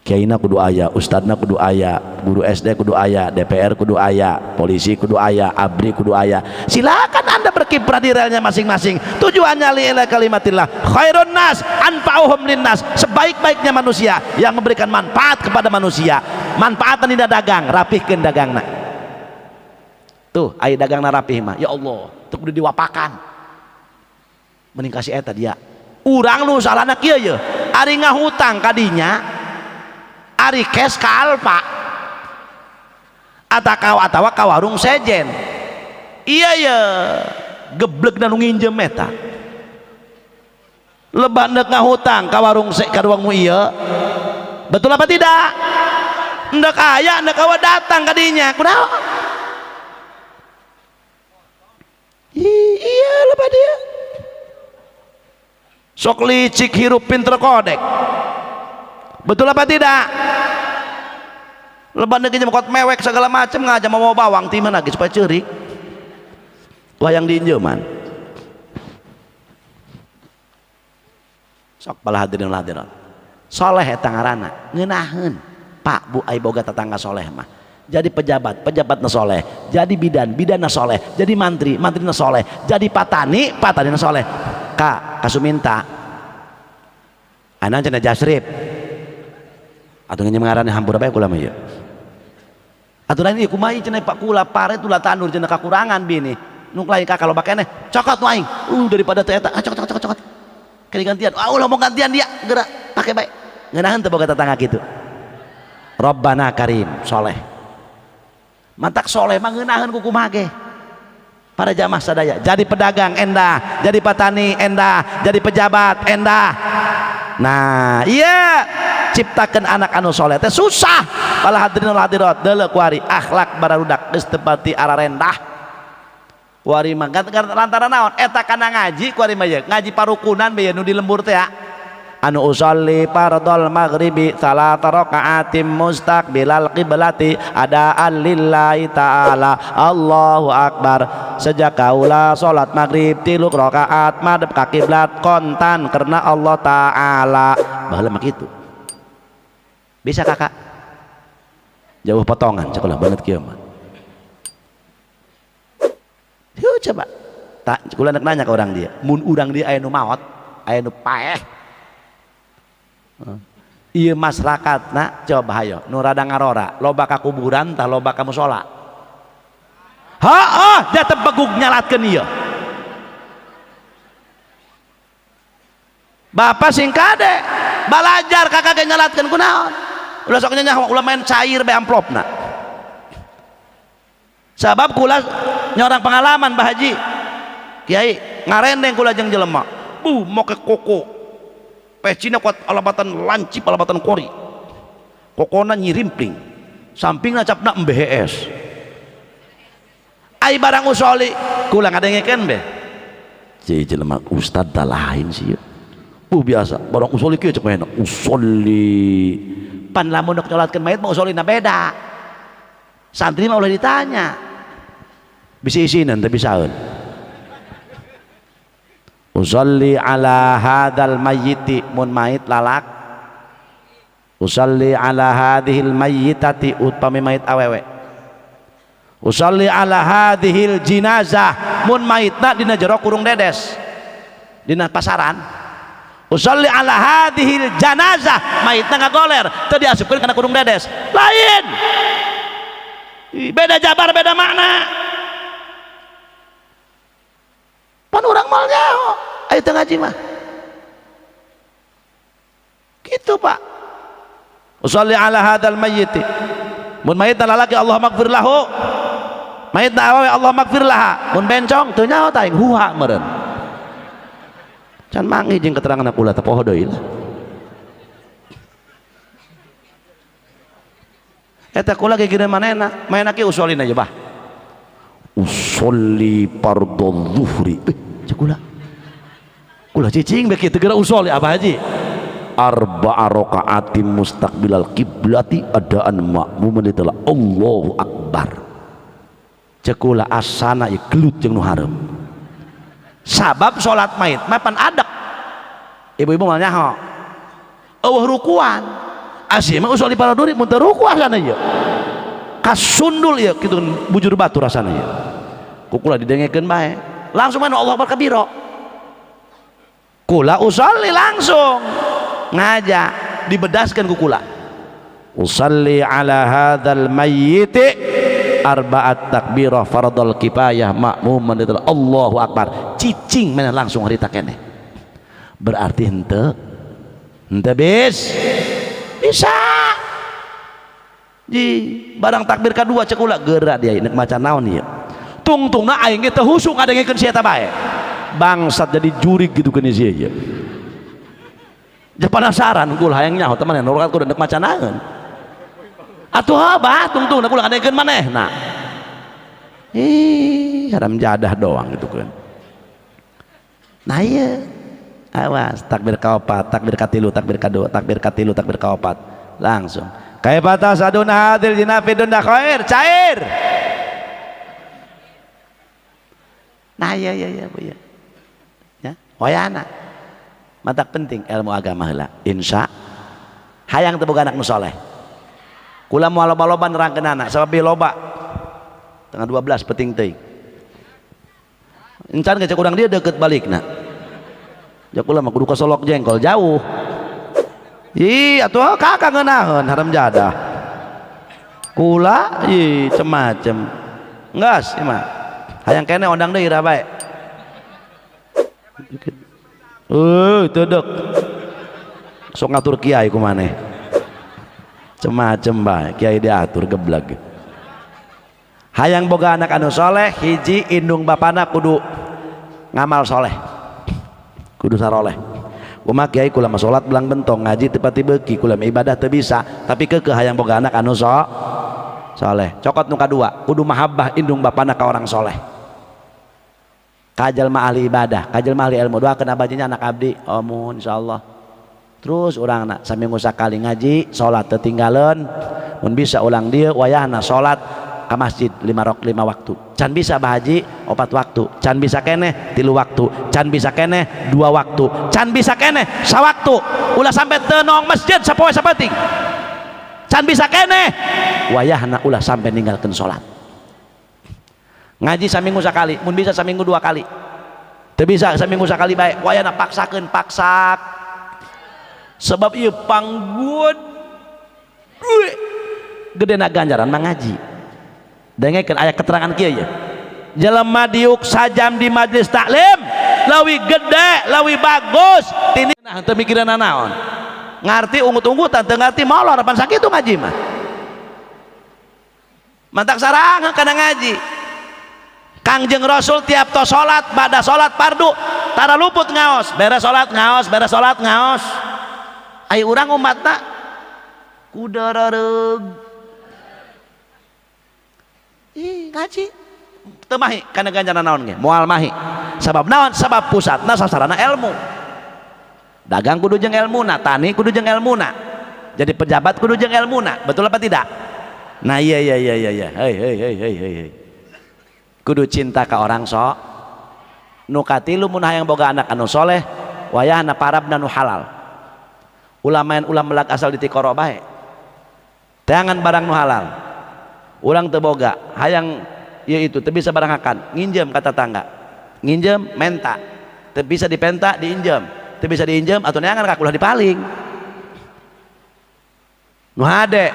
kiaina kudu aya ustadna kudu aya guru SD kudu aya DPR kudu aya polisi kudu aya abri kudu aya silakan anda berkiprah di relnya masing-masing tujuannya li'ila kalimatillah khairun nas anfa'uhum linnas sebaik-baiknya manusia yang memberikan manfaat kepada manusia manfaatan dina dagang rapihkeun dagangna tuh aya dagangna rapih mah ya Allah teu kudu diwapakan mending kasih eta dia urang nu salahna kieu ye ari ngahutang kadinya ari cash ka Alfa atawa ka warung sejen iya ye geblegna nu nginjem eta leban neuk ngahutang ka warung mu ieu betul apa tidak hendak aya hendak awa datang kadinya kunaon iya lepas dia sok licik hirup pinter kodek betul apa tidak leban deui nyemkot mewek segala macam ngajak mau bawang timan lagi supaya ceurik wayang diinjeuman sok pala hadirin hadirat soleh eta ngaranna ngeunaheun Pak Bu ai boga tetangga soleh mah jadi pejabatna soleh jadi bidanna soleh jadi mantrina soleh jadi patanina soleh Kak Kasuminta anak cenah jasrib atuh ngeunyeum ngaranna hampura bae kula mah ieu aturan ieu kumaha cenah Pak kula pare tulah tanur cenah kakurangan bini nu lain Kak kalau bakeneh cokot nu aing daripada teu eta cokot kali gantian ulah mau gantian dia geura pake bae ngeunaheun teu boga tetangga kitu Rabbana Karim soleh mantak soleh mah ngeunaheun ku kumaha ge Para jamaah sadaya, jadi pedagang endah, jadi petani endah, jadi pejabat endah. Nah iya, ciptakan anak anu soleh teh susah. Pala hadirin hadirat deuleu kuari akhlak bararudak geus teu pati ara rendah. Kuari mah lantaran naon eta kana ngaji kuari mah ngaji parukunan bae nu di lembur teh ya. Anu usolli fardhol maghribi salata rakaatim mustaqbilal qiblati adaan lillahi ta'ala Allahu akbar. Sejak kaula salat maghrib 3 rakaat madhep ka kiblat kontan karena Allah taala. Baheula mah kitu. Bisa kakak? Jauh potongan cekelah banget kieu mah. Yuk coba. Tak kula nanya ke orang dia. Mun urang dia aya nu maot, aya nu paeh. Iya masyarakat nak coba hayo nu rada ngarora loba ka kuburan tah loba ka musola. Dia teh begug nyalatkeun ieu. Bapak sing kade balajar kakak nyalatkeun kunaon? Ulah sok nyanyi ulah main cair be amplopna. Sabab kula nyorang pengalaman Bah Haji. Kiai ngarendeng kula jeung jelema. Moke koko pecina kuat alabatan lancip alabatan kori kokona nyirimpling sampingna capna MBHS ai barang usoli kula ngadengekeun be si jelema ustad da lain sih biasa barang usoli kieu cek enak usoli pan lamun nok nyolatkeun mayit mah usolina beda santri mah ulah ditanya bisa isinan teu bisaeun usolli ala hadal mayyiti mun mayit lalak usolli ala hadhil mayyitati upami mayit awewe usolli ala hadhil jinazah mun mayitna dina jero kurung dedes dina pasaran usolli ala hadhil janazah mayitna ngagoler teu diasupkeun kana kurung dedes lain beda jabar beda makna pan urang mal nyaho ayo teu ngaji mah gitu pak usolli ala hadal mayyiti mun mayitna lalaki Allah magfir lahu mayitna awewe Allah magfir laha mun bencong teu nyaho tah huha meureun can mangi jeung keterangan pula teh poho deui lah eta kula ge geureun manehna maena ki usolina aja bah usolli fardhu zuhri cek kula cicing beki teu geura usolli Abah Haji arba'a raka'atin mustaqbilal kiblati adaan makmuman ditela Allahu akbar cek kula asana ieu gelut jeung nu hareup sabab salat mayit mah pan adek ibu-ibu mah nyaho eueuh rukuan asih mah usolli fardhu mun teu ruku asana ieu kasundul ieu kitu bujur batu rasana ieu kukula didengekeun bae langsung mana Allah Akbar kabiro kula usolli langsung ngajak dibedaskan kukula usolli ala hadzal mayyiti arba'at takbirah fardhul kifayah makmuman ditela Allahu Akbar cicing mana langsung harita keneh berarti henteu bisa di barang takbir kedua cek ulah geura dia nek maca naon ieu tungtungna aing ge teu husuk ngadengekeun si eta bae bangsat jadi jurig gitu keun ieu ieu penasaran kula hayang nyaho teman nurut kudu nek maca naon atuh bah tungtungna kula ngadengekeun manehna haram jadah doang gitu kan nah ieu awas takbir kaopat takbir katilu takbir kadua takbir katilu takbir kaopat langsung kaifata saduna hadil jinafi dunda khair cair nah ya Bu ya hoyana matak penting ilmu agama heula insya hayang teu boga anak nu saleh kula moal loba-loba nerangkeun anak sabab loba tengah 12 penting teuing encan cek urang dia deukeut balikna ya kula mah kudu kasolok jengkol jauh atuh kakak ngeunaheun haram jadah kula cemacem ngas mah hayang kene ondang deui ra bae teu sok ngatur kiai ku maneh cemacem bae kiai diatur geblag hayang boga anak anu soleh hiji indung bapana kudu ngamal soleh, kudu saroleh. Umak kiai kula mah salat belang bentong ngaji tepati beuki kula ibadah teu bisa tapi keukeuh hayang boga anak anu soleh. Cokot nu kadua kudu mahabbah indung bapana ka orang soleh. Kajal mah ahli ibadah, kajal mah ahli ilmu, doakeun abadinya anak abdi amun insyaallah. Terus urangna saminggu sakali ngaji salat teu tinggaleuan, mun bisa ulang dieu wayahna salat ka masjid 5 waktu. Can bisa bahaji 4 waktu, can bisa keneh 3 waktu, can bisa keneh 2 waktu, can bisa keneh sawaktu. Ulah sampai teu nong masjid sapoe sapenting. Can bisa keneh wayahna ulah sampai ninggalkeun salat. Ngaji saminggu sakali, mun bisa saminggu 2 kali. Teu bisa saminggu sakali bae, wayahna paksakeun, paksak. Sebab ieu panggued gedena ganjaran mah ngaji. Dengekeun aya keterangan kieu ya. Jelema diuk sajam di majelis taklim, leuwih gede, leuwih bagus. Tinina teu mikiran naon. Ngarti ungut-ungutan teu ngarti molor pan sakitu ngaji mah. Mantak sarang kana ngaji. Kangjeng Rasul tiap tos salat bada salat fardu tara luput ngaos, beres salat ngaos, beres salat ngaos. Ai urang umatna kudarareg ngaji teu mahi kana ganjaran naon ge moal mahi sabab naon sabab pusatna sasarana ilmu. Dagang kudu jeung ilmuna, tani kudu jeung ilmuna, jadi pejabat kudu jeung ilmuna, betul apa tidak? Nah iya hei kudu cinta ka orang sok. Nu katilu mun hayang boga anak anu soleh wayahna parabna nu halal. Ulam melag asal ditikoro bae teangan barang nu halal. Urang teu boga hayang ieu itu teu bisa barangakan nginjem ka tetangga, nginjem menta teu bisa dipenta diinjem, teu bisa diinjem atuh neangan ka kulah dipaling. Nu hade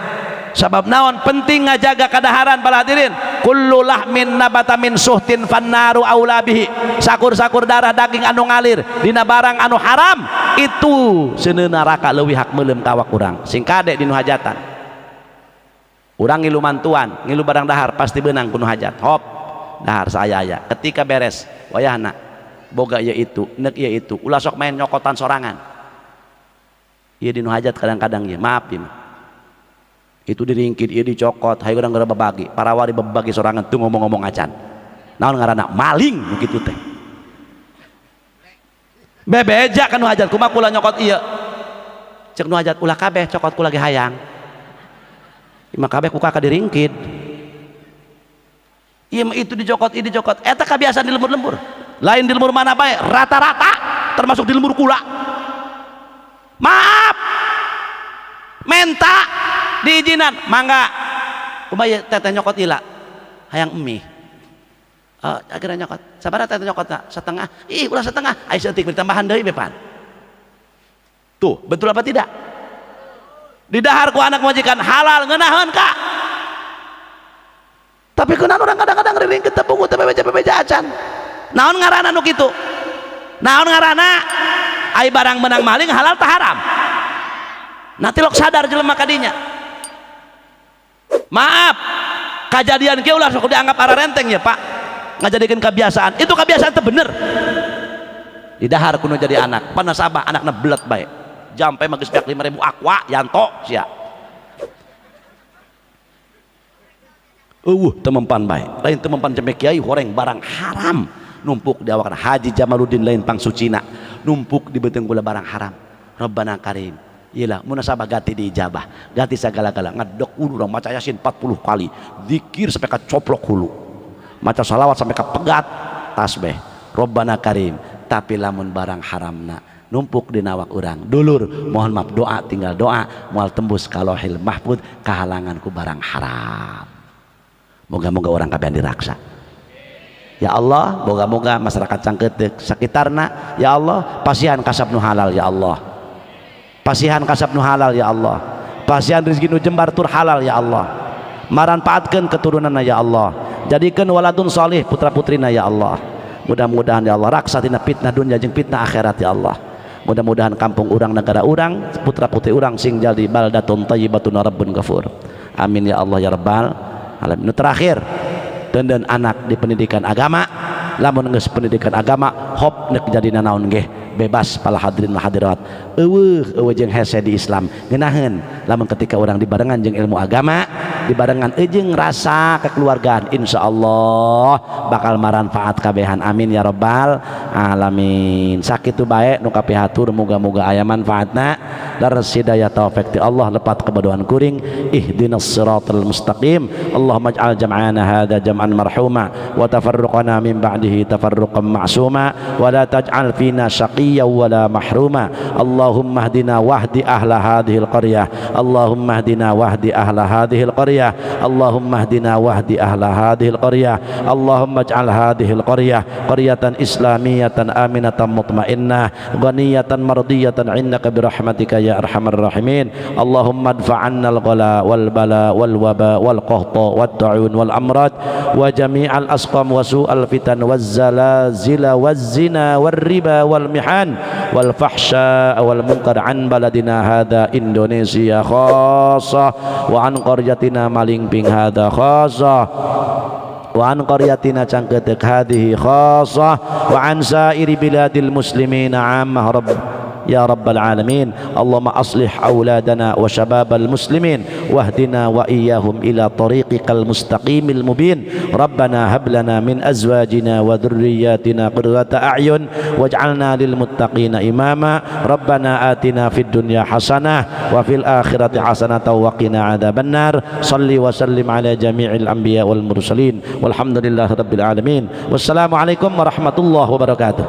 sabab naon penting ngajaga kadaharan para hadirin. Kullu lahmin nabata min suhtin fannaru aula bihi. Sakur-sakur darah daging anu ngalir dina barang anu haram itu seuneun neraka leuwih hak meuleum ka awak urang. Sing kade dinu hajatan. Urang ngilu mantuan, ngilu barang dahar pasti beunang kuno hajat. Hop, dahar saaya-aya. Ketika beres, wayahna boga ieu itu, neuk ieu itu, ulah sok main nyokotan sorangan. Ieu dinu hajat kadang-kadang ieu, maaf ieu. Itu diringkit, ieu dicokot, hayu urang geura babagi. Parawari babagi sorangan tuh ngomong-ngomong acan. Naon ngaranna? Maling begitu teh. Bebeja kan nu hajat, kumaha kula nyokot ieu. Cek nu hajat ulah kabeh cokot kula ge hayang. Ima kabeh ku kakak diringkit. Ieu mah itu dicokot, ieu dicokot. Eta kabiasaan di lembur-lembur. Lain di lembur mana bae, rata-rata termasuk di lembur kula. Maaf. Menta diizinan, mangga. Kumaha teteh nyokot ila. Hayang emi. Akhirnya nyokot. Sabaraha teteh nyokotna? Setengah. Ih, ulah setengah. Ai seutik tambahan deui bepan. Tuh, betul apa tidak? Didahar ku anak majikan halal ngeunaheun ka. Tapi kunaon urang kadang-kadang riringkeut teu pungut teu bebeja acan. Naon ngaranna nu kitu? Naon ngaranna? Ai barang menang maling halal tah haram. Nanti lok sadar jelema kadinya. Maaf, kejadian kieu ulah sok dianggap ara renteng ya, Pak. Ngajadikeun kebiasaan. Itu kebiasaan teh bener. Didahar kuno jadi anak, pan nasabah anakna belet bae. Jampe mah geus beak 5.000 aqua yanto sia. Teu mempan bae. Lain teu mempan jampe kiai horeng barang haram numpuk di awakna. Haji Jamaluddin lain pangsucina numpuk di beuteung gula barang haram. Rabbana Karim. Iyalah munasabah gati diijabah, gati sagala-gala ngadok ulu urang maca Yasin 40 kali, zikir sampai ka coplok hulu. Maca salawat sampai ka pegat tasbih. Rabbana Karim. Tapi lamun barang haramna numpuk di nawak urang dulur mohon maaf doa tinggal doa moal tembus ka Lauhil Mahfuz kahalangan ku barang haram. Moga-moga orang kabeh diraksa. Ya Allah, moga-moga masyarakat cangkeut sakitarna ya Allah pasihan kasab nu halal ya Allah. Pasihan kasab nu halal ya Allah. Pasihan rezeki nu jembar tur halal ya Allah. Maranpaatkeun keturunanna ya Allah. Jadikeun waladun salih putra-putrina ya Allah. Mudah-mudahan ya Allah raksa tina fitnah dunya jeung fitnah akhirat ya Allah. Mudah-mudahan kampung urang negara urang putra putri urang sing jadi baldatun thayyibatun rabbun ghafur. Amin ya Allah ya rabbal alamin. Terakhir tenden anak di pendidikan agama, lamun geus pendidikan agama hop nek jadi nanaon ge bebas pala hadirin hadirat eueuh jeung hese di Islam ngeunaheun lamun ketika orang dibarengan jeung ilmu agama dibarengan jeung rasa kekeluargaan insyaallah bakal maranfaat kabehan amin ya rabbal alamin. Sakitu bae nu kapihatur muga-muga aya manfaatna daras hidayah taufik ti Allah lepat kebadoan kuring ihdinas siratal mustaqim. Allahumma ij'al jam'ana hadza jam'an marhuma wa tafarruqana min ba'dihi tafarruqan ma'suma wa la taj'al fina syaqiyyan wa la mahruma. Allahumma hdina wahdi ahla hadhil qaryah. Allahumma hdina wahdi ahla hadhil qaryah. Allahumma hdina wahdi ahla hadhil qaryah. Allahumma ij'al hadhil qaryah qaryatan islamiyatan aminatan mutmainnah ghaniyatan mardiyatan indaka birahmatika ya arhamar rahimin. Allahumma adfa'anna al-ghala wal bala wal waba wal qahta wat ta'un wal amrad wa jami'al asqam wa su'al fitan waz zalazila waz zina war riba wal mihan wal fahsya wal munkar an baladina hadza Indonesia khassah wa an qaryatina Malingping hadza khassah wa an qaryatina cangketek hadhihi khassah wa an sairi biladil muslimina ammah rabb ya rabbal alamin. Allahumma aslih auladana wa syababal muslimin wahdina wa iyyahum ila tariqikal mustaqimil mubin. Rabbana hab lana min azwajina wa dhurriyyatina qurrata a'yun waj'alna lil muttaqina imama. Rabbana atina fid dunya hasanah wa fil akhirati hasanah wa qina adzabannar. Shalli wa sallim ala jami'il anbiya wal mursalin walhamdulillahi rabbil alamin. Wassalamu alaikum warahmatullahi wabarakatuh.